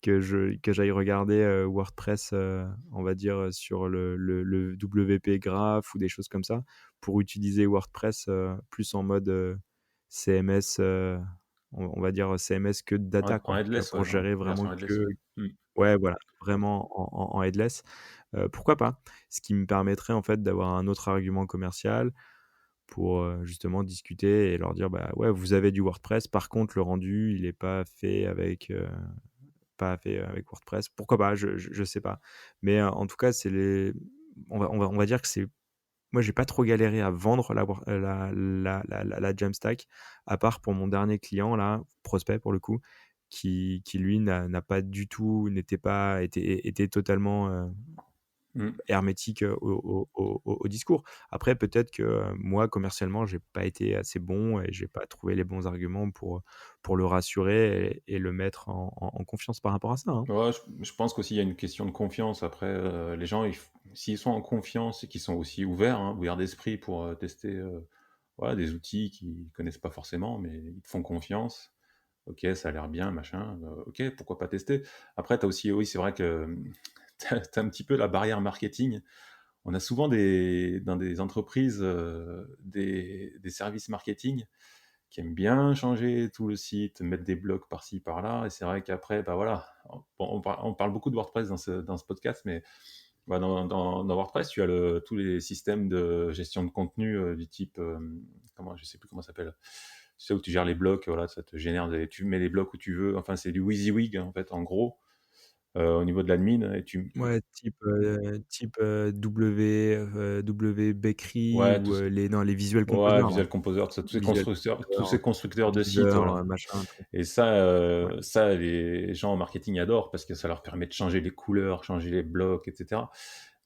que j'aille regarder, WordPress, on va dire, sur le WP Graph ou des choses comme ça, pour utiliser WordPress, plus en mode, CMS, on va dire CMS que de En data quoi, headless, pour ouais, en gérer vraiment version headless, que ouais. Mmh. ouais voilà, vraiment en headless. Pourquoi pas? Ce qui me permettrait en fait d'avoir un autre argument commercial, pour, justement discuter et leur dire: «Bah, ouais, vous avez du WordPress, par contre le rendu, il est pas fait avec WordPress». Pourquoi pas? Je sais pas. Mais, en tout cas, on va dire que c'est moi, j'ai pas trop galéré à vendre la Jamstack, à part pour mon dernier client là, prospect pour le coup, qui lui n'a pas du tout n'était pas était totalement, Mmh. hermétique, au discours. Après peut-être que, moi commercialement j'ai pas été assez bon et j'ai pas trouvé les bons arguments pour le rassurer et le mettre en confiance par rapport à ça, hein. Ouais, je pense qu'aussi il y a une question de confiance. Après, les gens, s'ils sont en confiance et qu'ils sont aussi ouverts, hein, ouverts d'esprit pour, tester, voilà, des outils qu'ils connaissent pas forcément, mais ils te font confiance. OK, ça a l'air bien, machin, OK, pourquoi pas tester? Après, tu as aussi oui, c'est vrai que, tu as un petit peu la barrière marketing. On a souvent dans des entreprises, des services marketing qui aiment bien changer tout le site, mettre des blocs par-ci par-là et c'est vrai qu'après, bah, voilà, on parle beaucoup de WordPress dans ce podcast, mais bah, dans WordPress, tu as tous les systèmes de gestion de contenu, du type, comment je sais plus comment ça s'appelle. Tu sais, où tu gères les blocs, voilà, ça te génère tu mets les blocs où tu veux, enfin, c'est du WYSIWYG, en fait, en gros, au niveau de l'admin et tu Ouais, W Bakery ouais, ou, les Visual Composer, ouais, ouais. Visual Composer, tout ça, Visual tous Composer, ces constructeurs de sites, Beaver, voilà. machin, truc. Et Ouais. ça, les gens en marketing adorent parce que ça leur permet de changer les couleurs, changer les blocs, et cetera.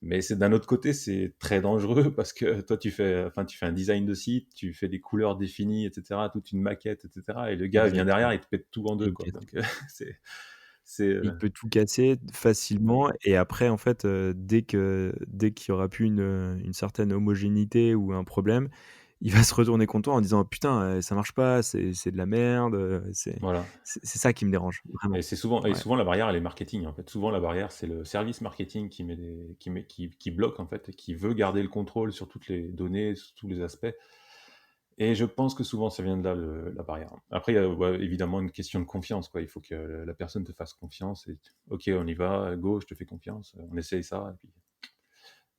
Mais c'est d'un autre côté, c'est très dangereux parce que toi, tu fais un design de site, tu fais des couleurs définies, et cetera, toute une maquette, et cetera. Et le gars vient derrière, Exactement. il te pète tout en Et deux, il quoi. casse Donc, c'est, Il peut tout casser facilement et après en fait, dès qu'il y aura plus une certaine homogénéité ou un problème, il va se retourner contre toi en disant: «Putain, ça marche pas, c'est de la merde», voilà. c'est ça qui me dérange, vraiment. Et Ouais, souvent la barrière, elle est marketing, en fait. Souvent la barrière, c'est le service marketing qui bloque, en fait, et qui veut garder le contrôle sur toutes les données, sur tous les aspects. Et je pense que souvent ça vient de là la barrière. Après, il y a ouais, évidemment une question de confiance, quoi. Il faut que la personne te fasse confiance et OK, on y va, go, je te fais confiance, on essaye ça et puis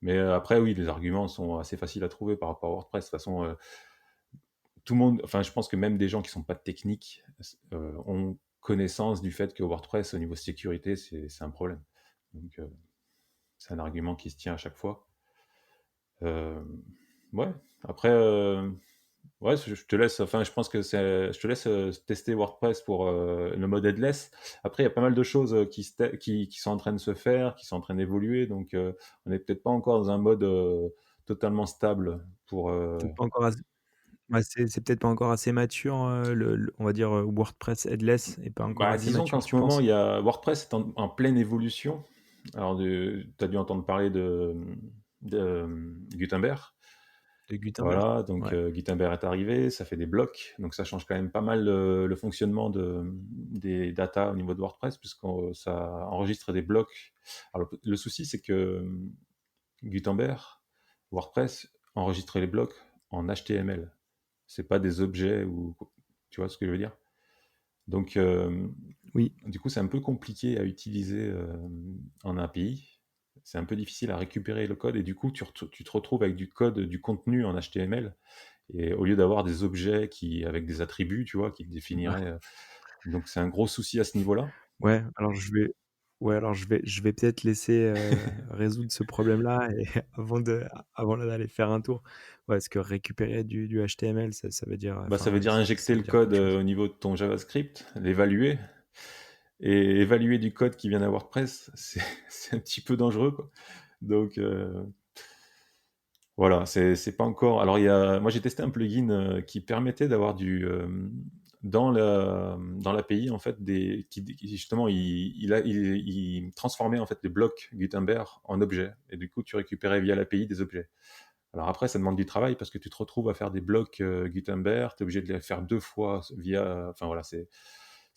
mais après oui, les arguments sont assez faciles à trouver par rapport à WordPress. De toute façon, tout le monde enfin, je pense que même des gens qui sont pas techniques ont connaissance du fait que WordPress, au niveau sécurité, c'est un problème. Donc c'est un argument qui se tient à chaque fois. Hem, ouais, après, ouais, je te laisse, enfin, je pense que je te laisse tester WordPress pour le mode headless. Après, il y a pas mal de choses qui sont en train de se faire, qui sont en train d'évoluer. Donc, on n'est peut-être pas encore dans un mode totalement stable pour. peut-être pas encore assez ouais, c'est peut-être pas encore assez mature, le on va dire, WordPress headless est pas encore Bah, assez disons qu'en mature, ce tu moment, penses? WordPress est en pleine évolution. Alors tu as dû entendre parler de Gutenberg. De Gutenberg? Voilà, donc Ouais. Gutenberg est arrivé, ça fait des blocs, donc ça change quand même pas mal le fonctionnement des datas au niveau de WordPress puisque ça enregistre des blocs. Alors le souci, c'est que Gutenberg, WordPress enregistre les blocs en HTML. C'est pas des objets ou tu vois ce que je veux dire? Donc Oui. du coup, c'est un peu compliqué à utiliser en API. C'est un peu difficile à récupérer le code et du coup, tu te retrouves avec du code, du contenu en HTML et au lieu d'avoir des objets avec des attributs, tu vois, qui Ouais. définiraient. Donc c'est un gros souci à ce niveau-là. Ouais, alors je vais peut-être laisser, résoudre ce problème-là et avant d'aller faire un tour. Ouais, parce que récupérer du HTML, ça veut dire, Bah, ça veut enfin, dire ça injecter veut le dire code quelque chose. au niveau de ton JavaScript, l'évaluer et évaluer du code qui vient d'un WordPress, c'est un petit peu dangereux, quoi. Donc voilà, c'est pas encore. Alors moi j'ai testé un plugin qui permettait d'avoir dans l'API en fait qui justement il transformait en fait les blocs Gutenberg en objets et du coup tu récupérais via l'API des objets. Alors après ça demande du travail parce que tu te retrouves à faire des blocs Gutenberg, tu es obligé de les faire deux fois via. Enfin voilà, c'est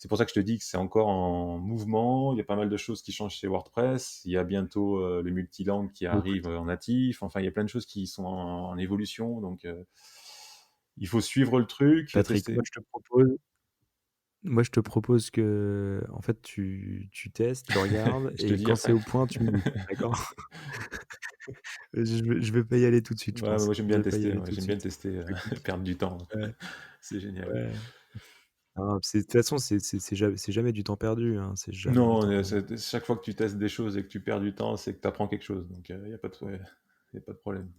pour ça que je te dis que c'est encore en mouvement. Il y a pas mal de choses qui changent chez WordPress. Il y a bientôt le multilangue qui Beaucoup arrive en natif. Enfin, il y a plein de choses qui sont en évolution. Donc, il faut suivre le truc, il faut Patrick, tester. moi je te propose que, en fait, tu testes, tu regardes Je te et dis quand c'est après. au point, tu me dis, d'accord? Je vais pas y aller tout de suite, je Ouais, pense. moi j'aime Je bien vais pas y tester. aller Ouais, tout de j'aime bien suite. tester, Écoute, perdre du temps. ouais, C'est génial. ouais. Non, c'est de toute façon, c'est jamais du temps perdu, hein, c'est jamais du Non, temps perdu. chaque fois que tu testes des choses et que tu perds du temps, c'est que tu apprends quelque chose. Donc, il n'y a pas de, ouais, y a pas de problème.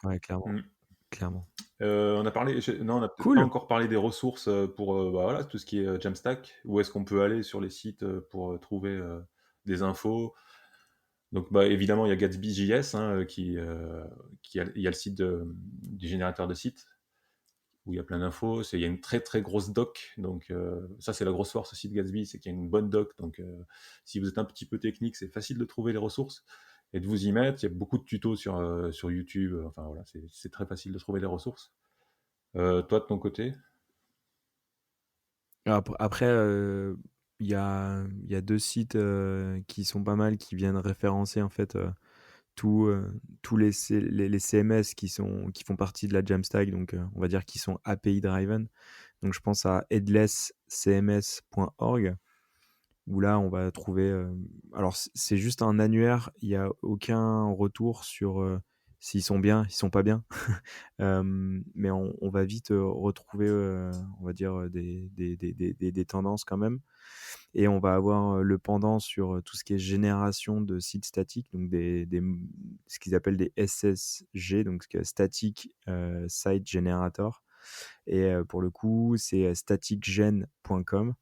Ouais, clairement, Mm. clairement. On a parlé, non, on n'a peut-être pas Cool! encore parlé des ressources pour bah, voilà, tout ce qui est Jamstack. Où est-ce qu'on peut aller sur les sites pour trouver des infos? Donc, bah, évidemment, il y a Gatsby.js il y a le site du générateur de sites où il y a plein d'infos. Il y a une très très grosse doc. Donc, ça, c'est la grosse force aussi de Gatsby, c'est qu'il y a une bonne doc. Donc, si vous êtes un petit peu technique, c'est facile de trouver les ressources et de vous y mettre. Il y a beaucoup de tutos sur YouTube. Enfin, voilà, c'est très facile de trouver les ressources. Toi, de ton côté? Après, il y a 2 sites, qui sont pas mal, qui viennent référencer, en fait, tous les CMS qui font partie de la Jamstack, donc on va dire qui sont API driven. Donc je pense à headlesscms.org où là, on va trouver, alors c'est juste un annuaire, il y a aucun retour sur, s'ils sont bien, ils sont pas bien. Mais on va vite, retrouver, on va dire, des tendances quand même et on va avoir, le pendant sur, tout ce qui est génération de sites statiques, donc ce qu'ils appellent des SSG, donc Static Site Generator et pour le coup, c'est, staticgen.com.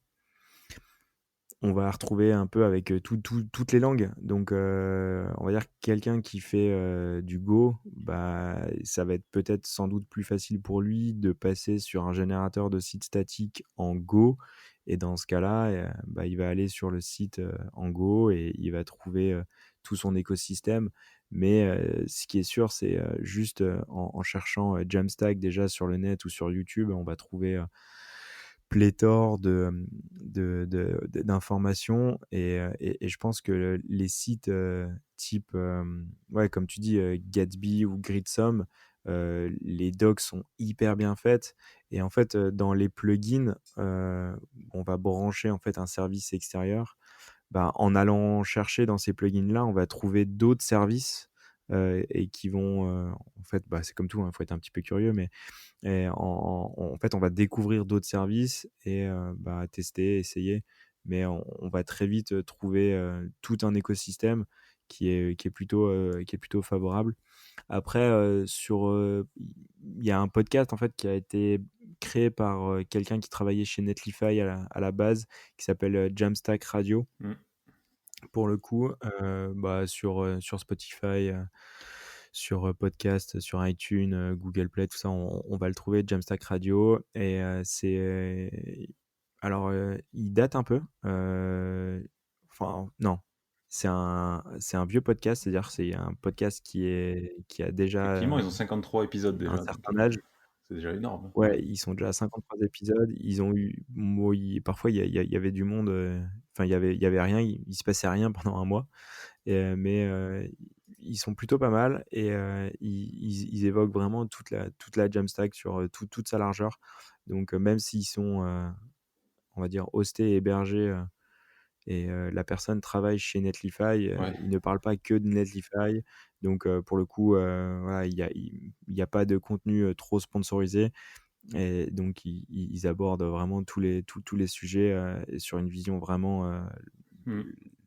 On va retrouver un peu avec, toutes les langues. Donc, on va dire que quelqu'un qui fait, du Go, bah, ça va être peut-être sans doute plus facile pour lui de passer sur un générateur de site statique en Go et dans ce cas-là, bah, il va aller sur le site, en Go et il va trouver, tout son écosystème. Mais, ce qui est sûr, c'est, juste, en cherchant, Jamstack déjà sur le net ou sur YouTube, on va trouver, pléthore d'informations et je pense que les sites, type, ouais, comme tu dis, Gatsby ou Gridsome, les docs sont hyper bien faites et en fait, dans les plugins, on va brancher, en fait, un service extérieur. Bah, en allant chercher dans ces plugins-là, on va trouver d'autres services, et qui vont, en fait, bah, c'est comme tout, hein, il faut être un petit peu curieux, mais et en fait, on va découvrir d'autres services et bah, tester, essayer. Mais on va très vite, trouver, tout un écosystème qui est plutôt favorable. Après, il y a un podcast, en fait, qui a été créé par, quelqu'un qui travaillait chez Netlify à la base, qui s'appelle, Jamstack Radio. Mm. Pour le coup, bah, sur Spotify, sur, podcast, sur iTunes, Google Play, tout ça, on va le trouver, Jamstack Radio et alors, il date un peu, enfin non, c'est un vieux podcast, c'est-à-dire c'est un podcast qui a déjà, Effectivement, ils ont 53 épisodes un déjà, donc certain âge. c'est déjà énorme. Ouais, ils sont déjà à 53 épisodes. Ils ont eu bon, parfois il y avait du monde, enfin il y avait rien, il se passait rien pendant un mois mais ils sont plutôt pas mal et ils évoquent vraiment toute la Jamstack sur, toute sa largeur. Donc même s'ils sont, on va dire hostés et hébergés, la personne travaille chez Netlify, Ouais. ils ne parlent pas que de Netlify. Donc pour le coup, voilà, il y a pas de contenu, trop sponsorisé et donc ils abordent vraiment tous les sujets, et sur une vision vraiment, Mmh.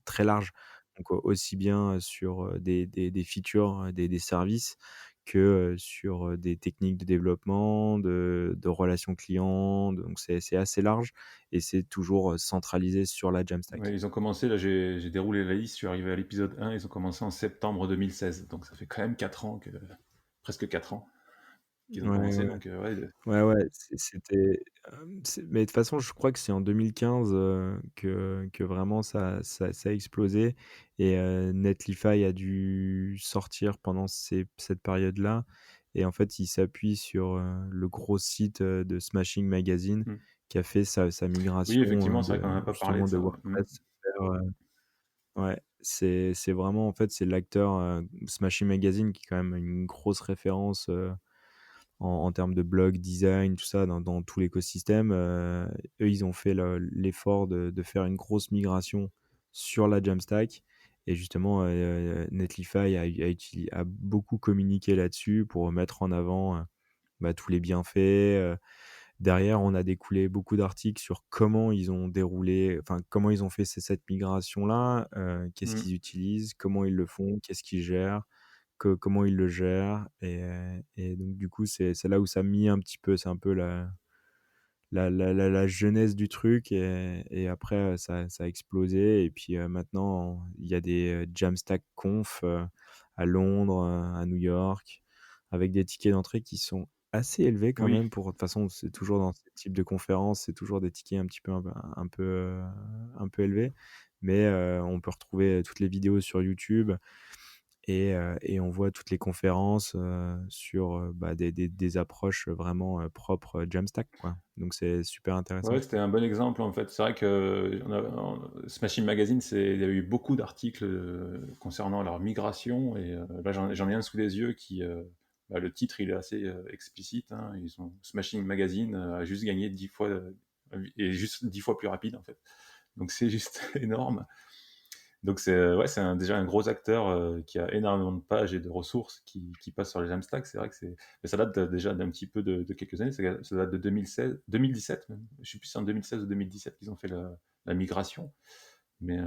très large. Donc aussi bien, sur, des features, des services que, sur, des techniques de développement, de relations clients, donc c'est assez large et c'est toujours, centralisé sur la Ouais, Jamstack. ils ont commencé là, j'ai déroulé la liste, je suis arrivé à l'épisode 1, ils ont commencé en septembre 2016, donc ça fait quand même 4 ans que presque 4 ans qu'ils ont Ouais, commencé, ouais. donc ouais, Ouais, c'était, mais de toute façon, je crois que c'est en 2015, que vraiment ça a explosé et Netlify a dû sortir pendant cette période-là et en fait, il s'appuie sur, le gros site, de Smashing Magazine mmh. qui a fait sa Oui, migration, effectivement, c'est vrai de qu'on en a pas parlé justement de de ça, ouais. Mmh. WordPress vers, ouais, c'est vraiment en fait, c'est l'acteur, Smashing Magazine qui est quand même une grosse référence, en termes de blog, design, tout ça, dans tout l'écosystème. Eux, ils ont fait l'effort de faire une grosse migration sur la Jamstack et justement, Netlify a beaucoup communiqué là-dessus pour mettre en avant, bah, tous les bienfaits. Derrière, on a découlé beaucoup d'articles sur comment ils ont déroulé, enfin, comment ils ont fait cette migration-là, qu'est-ce Mmh. qu'ils utilisent, comment ils le font, qu'est-ce qu'ils gèrent, comment ils le gèrent et donc du coup, c'est là où ça a mis un petit peu, c'est un peu la jeunesse du truc et après, ça a explosé et puis, maintenant, il y a des, Jamstack Conf, à Londres, à New York, avec des tickets d'entrée qui sont assez élevés quand Oui. même pour de toute façon, c'est toujours dans ce type de conférence, c'est toujours des tickets un petit peu un peu élevés. Mais, on peut retrouver toutes les vidéos sur YouTube et on voit toutes les conférences, sur, bah, des approches vraiment, propres, Jamstack, quoi. Donc c'est super intéressant. Ouais, c'était un bon exemple, en fait. C'est vrai que Smashing Magazine, il y a eu beaucoup d'articles, concernant leur migration et là, j'en ai un sous les yeux qui, bah, le titre, il est assez, explicite, hein. Smashing Magazine, a juste gagné 10 fois, est juste 10 fois plus rapide, en fait. Donc c'est juste énorme. Donc ouais, déjà un gros acteur, qui a énormément de pages et de ressources qui passent sur les Jamstack. C'est vrai que mais ça date déjà d'un petit peu de quelques années. Ça date de 2016, 2017 même. Je sais plus si c'est en 2016 ou 2017 qu'ils ont fait la migration. Mais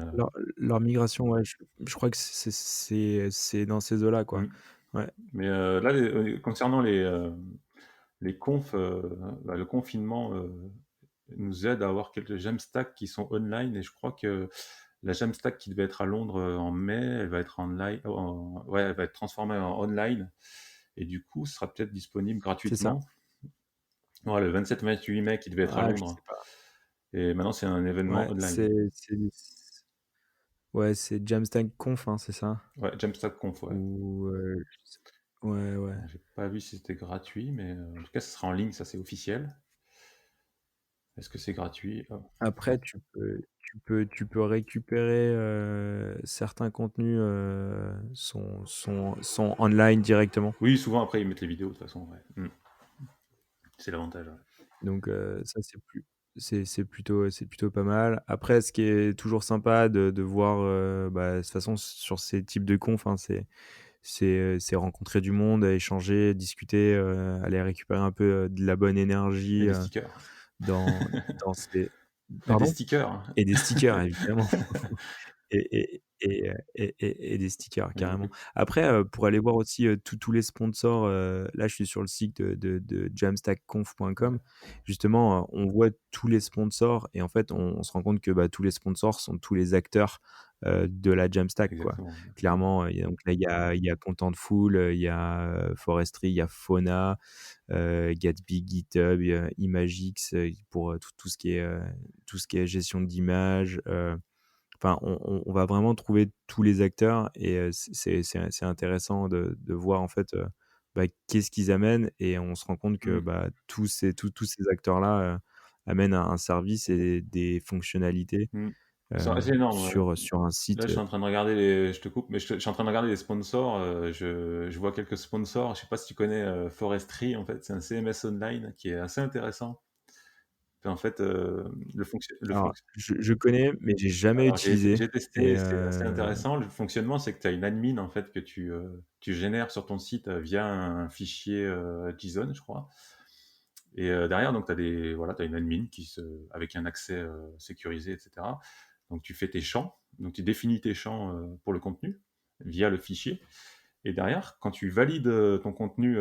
Leur migration, ouais, je crois que c'est dans ces eaux-là, quoi. mmh, Ouais, là, concernant les confs, bah, le confinement, nous aide à avoir quelques Jamstack qui sont online et je crois que la Jamstack qui devait être à Londres, en mai, elle va être ouais, elle va être transformée en online et du coup, ce sera peut-être disponible c'est ça. gratuitement. Ouais, le 27-28 mai qui devait être à Ah, je Londres sais pas. et maintenant c'est un événement Ouais, online. ouais, c'est Jamstack Conf, hein, c'est ça? Ouais, Jamstack Conf, ouais. Ou, je sais ouais, ouais. J'ai pas vu si c'était gratuit, mais en tout cas, ce sera en ligne, ça c'est officiel. Est-ce que c'est gratuit? Après, tu peux récupérer, certains contenus, sont online directement. Oui, souvent après ils mettent les vidéos de toute façon, ouais. C'est l'avantage, ouais. Donc ça, c'est plutôt pas mal. Après, ce qui est toujours sympa de voir, bah, de toute façon, sur ces types de confs, hein, c'est rencontrer du monde, échanger, discuter, aller récupérer un peu, de la bonne Et énergie, des stickers. dans ces Et des pardon? stickers, hein. Et des stickers, évidemment. Et des stickers carrément. Oui. Après, pour aller voir aussi, tous les sponsors, là je suis sur le site de jamstackconf.com. Ouais, Justement, on voit tous les sponsors et en fait on se rend compte que, bah, tous les sponsors sont tous les acteurs, de la Jamstack, quoi. exactement. Clairement, il y a donc là il y a Contentful, il y a, Forestry, il y a Fauna, Gatsby, GitHub, il y a Imagix, pour, tout ce qui est, gestion d'images, enfin, on va vraiment trouver tous les acteurs et c'est intéressant de voir en fait, bah, qu'est-ce qu'ils amènent et on se rend compte que, Mmh. bah, tous ces acteurs-là, amènent un service et des fonctionnalités, Mmh. C'est assez énorme, ouais. sur un Là, site, je suis en train de regarder les je te coupe, mais je suis en train de regarder les sponsors, je vois quelques sponsors. Je sais pas si tu connais, Forestry, en fait, c'est un CMS online qui est assez intéressant. Puis en fait, le alors fonction je connais, mais j'ai jamais alors utilisé j'ai testé et et c'est assez intéressant. Le fonctionnement, c'est que tu as une admin, en fait, que tu génères sur ton site, via un fichier, JSON, je crois. Et derrière, donc, tu as des voilà, tu as une admin avec un accès, sécurisé, et cetera. Donc tu fais tes champs, donc tu définis tes champs, pour le contenu via le fichier. Et derrière, quand tu valides, ton contenu,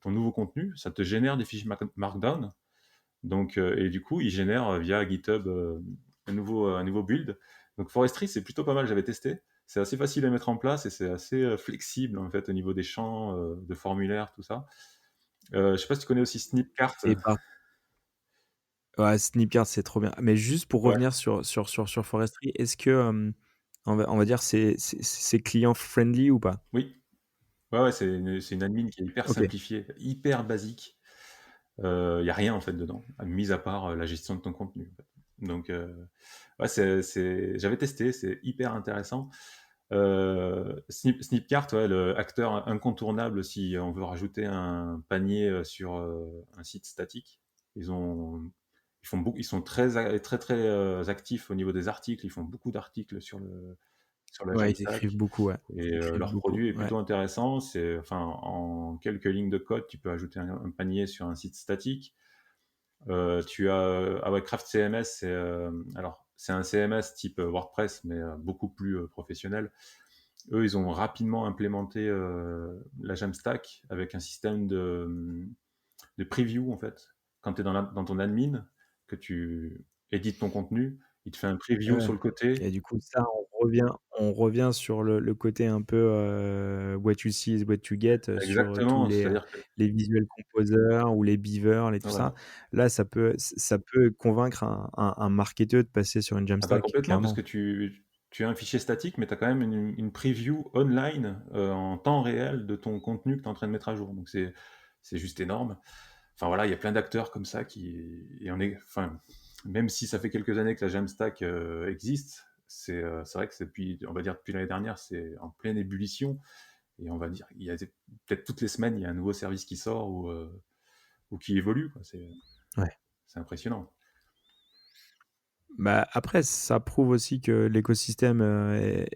ton nouveau contenu, ça te génère des fichiers Markdown. Donc et du coup, il génère, via GitHub, un nouveau build. Donc Forestry, c'est plutôt pas mal, j'avais testé. C'est assez facile à mettre en place et c'est assez, flexible, en fait, au niveau des champs, de formulaire, tout ça. Je sais pas si tu connais aussi Snipcart? et par ouais, Snipcart, c'est trop bien. Mais juste pour Ouais, revenir sur Forestry, est-ce que, on va dire c'est client friendly ou pas? oui. Ouais, ouais, c'est une admin qui est hyper OK. simplifiée, hyper basique. Il y a rien, en fait, dedans, mis à part, la gestion de ton contenu, en fait. Donc ouais, j'avais testé, c'est hyper intéressant. Snipcart, ouais, le acteur incontournable si on veut rajouter un panier, sur, un site statique. Ils ont ils sont très, actifs au niveau des articles. Ils font beaucoup d'articles sur la Ouais, ils écrivent Jamstack. beaucoup, ouais. Et Ils écrivent leur beaucoup, produit est ouais. plutôt intéressant. C'est, enfin, en quelques lignes de code, tu peux ajouter un panier sur un site statique. Tu as ah ouais, Craft CMS, alors c'est un CMS type, WordPress, mais beaucoup plus, professionnel. Eux, ils ont rapidement implémenté, la Jamstack avec un système de preview, en fait. Quand tu es dans ton admin, que tu édites ton contenu, il te fait un preview Ouais sur le côté. et du coup, ça, on revient sur le côté un peu, what you see is what you get, sur, tous Exactement, c'est-à-dire que les visual composers ou les beavers, et tout ouais. ça. Là, ça peut convaincre un marketeur de passer sur une Ah bah Jamstack, complètement, parce que clairement. tu as un fichier statique, mais tu as quand même une preview online, en temps réel de ton contenu que tu es en train de mettre à jour. Donc c'est juste énorme. Enfin voilà, il y a plein d'acteurs comme ça et enfin, même si ça fait quelques années que la Jamstack, existe, c'est vrai que on va dire depuis l'année dernière, c'est en pleine ébullition. Et on va dire, peut-être toutes les semaines, il y a un nouveau service qui sort ou qui évolue, quoi. Ouais. C'est impressionnant. Bah, après, ça prouve aussi que l'écosystème,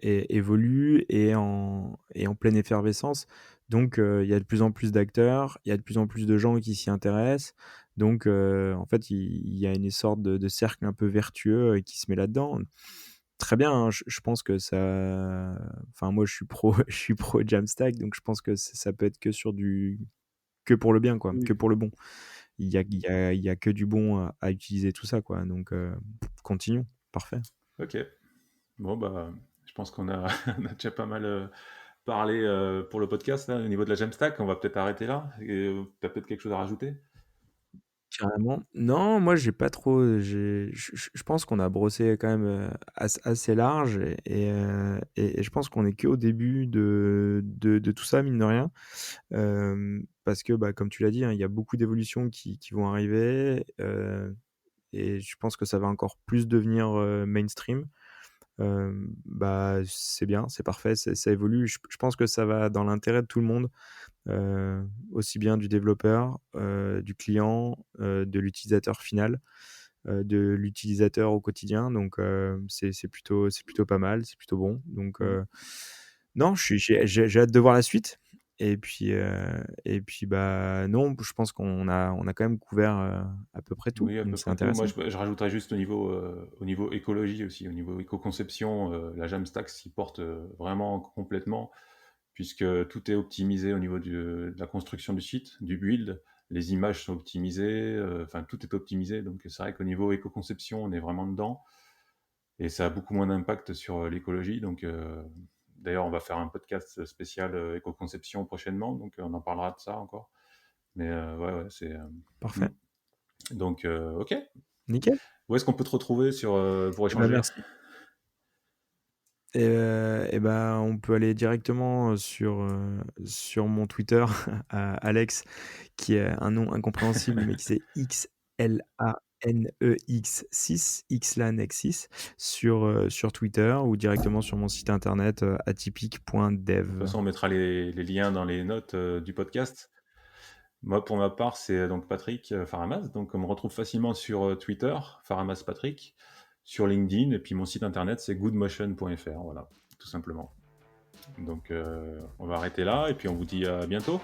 évolue et est en pleine effervescence. Donc, il y a de plus en plus d'acteurs, il y a de plus en plus de gens qui s'y intéressent. Donc, en fait, il y a une sorte de cercle un peu vertueux, qui se met là-dedans. Très bien, hein, je pense que ça enfin, moi, je suis pro je suis pro Jamstack, donc je pense que ça peut être que pour le bien, quoi, que Oui. pour le bon. Il y a que du bon à utiliser tout ça, quoi, donc continuons. Parfait. Ok. Bon, bah, je pense qu'on a, on a déjà pas mal parlé pour le podcast, là, au niveau de la Jamstack. On va peut-être arrêter là. Tu as peut-être quelque chose à rajouter? Carrément. Non, moi j'ai pas trop, je pense qu'on a brossé quand même, assez large et je pense qu'on est qu'au début de tout ça, mine de rien. Parce que, bah, comme tu l'as dit, hein, il y a beaucoup d'évolutions qui vont arriver, et je pense que ça va encore plus devenir, mainstream. Bah, c'est bien, c'est parfait, ça évolue. Je pense que ça va dans l'intérêt de tout le monde, aussi bien du développeur, du client, de l'utilisateur final, de l'utilisateur au quotidien. Donc, c'est plutôt pas mal, c'est plutôt bon. Donc, Mm. non, j'ai hâte de voir la suite. Et puis, bah, non, je pense qu'on a quand même couvert, à peu près tout. Oui, à peu Donc c'est près tout. Moi, intéressant. je rajouterais juste au niveau écologie aussi, au niveau éco-conception, la Jamstack s'y porte vraiment complètement, puisque tout est optimisé au niveau de la construction du site, du build. Les images sont optimisées, enfin, tout est optimisé. Donc, c'est vrai qu'au niveau éco-conception, on est vraiment dedans. Et ça a beaucoup moins d'impact sur l'écologie. Donc, d'ailleurs, on va faire un podcast spécial éco-conception prochainement. Donc, on en parlera de ça encore. Mais ouais, ouais, hmm. Parfait, Donc, ok. nickel. Où est-ce qu'on peut te retrouver pour Eh bah, échanger? merci. Et bah, on peut aller directement, sur mon Twitter à Alex, qui est un nom incompréhensible, mais qui c'est XLANEX6, Xlanex6 sur Twitter ou directement sur mon site internet, De toute atypique.dev. façon, on mettra les liens dans les notes, du podcast. Moi, pour ma part, c'est donc Patrick, Faramas, donc on me retrouve facilement sur, Twitter, Faramas Patrick, sur LinkedIn et puis mon site internet, c'est goodmotion.fr, voilà, tout simplement. Donc on va arrêter là et puis on vous dit à bientôt.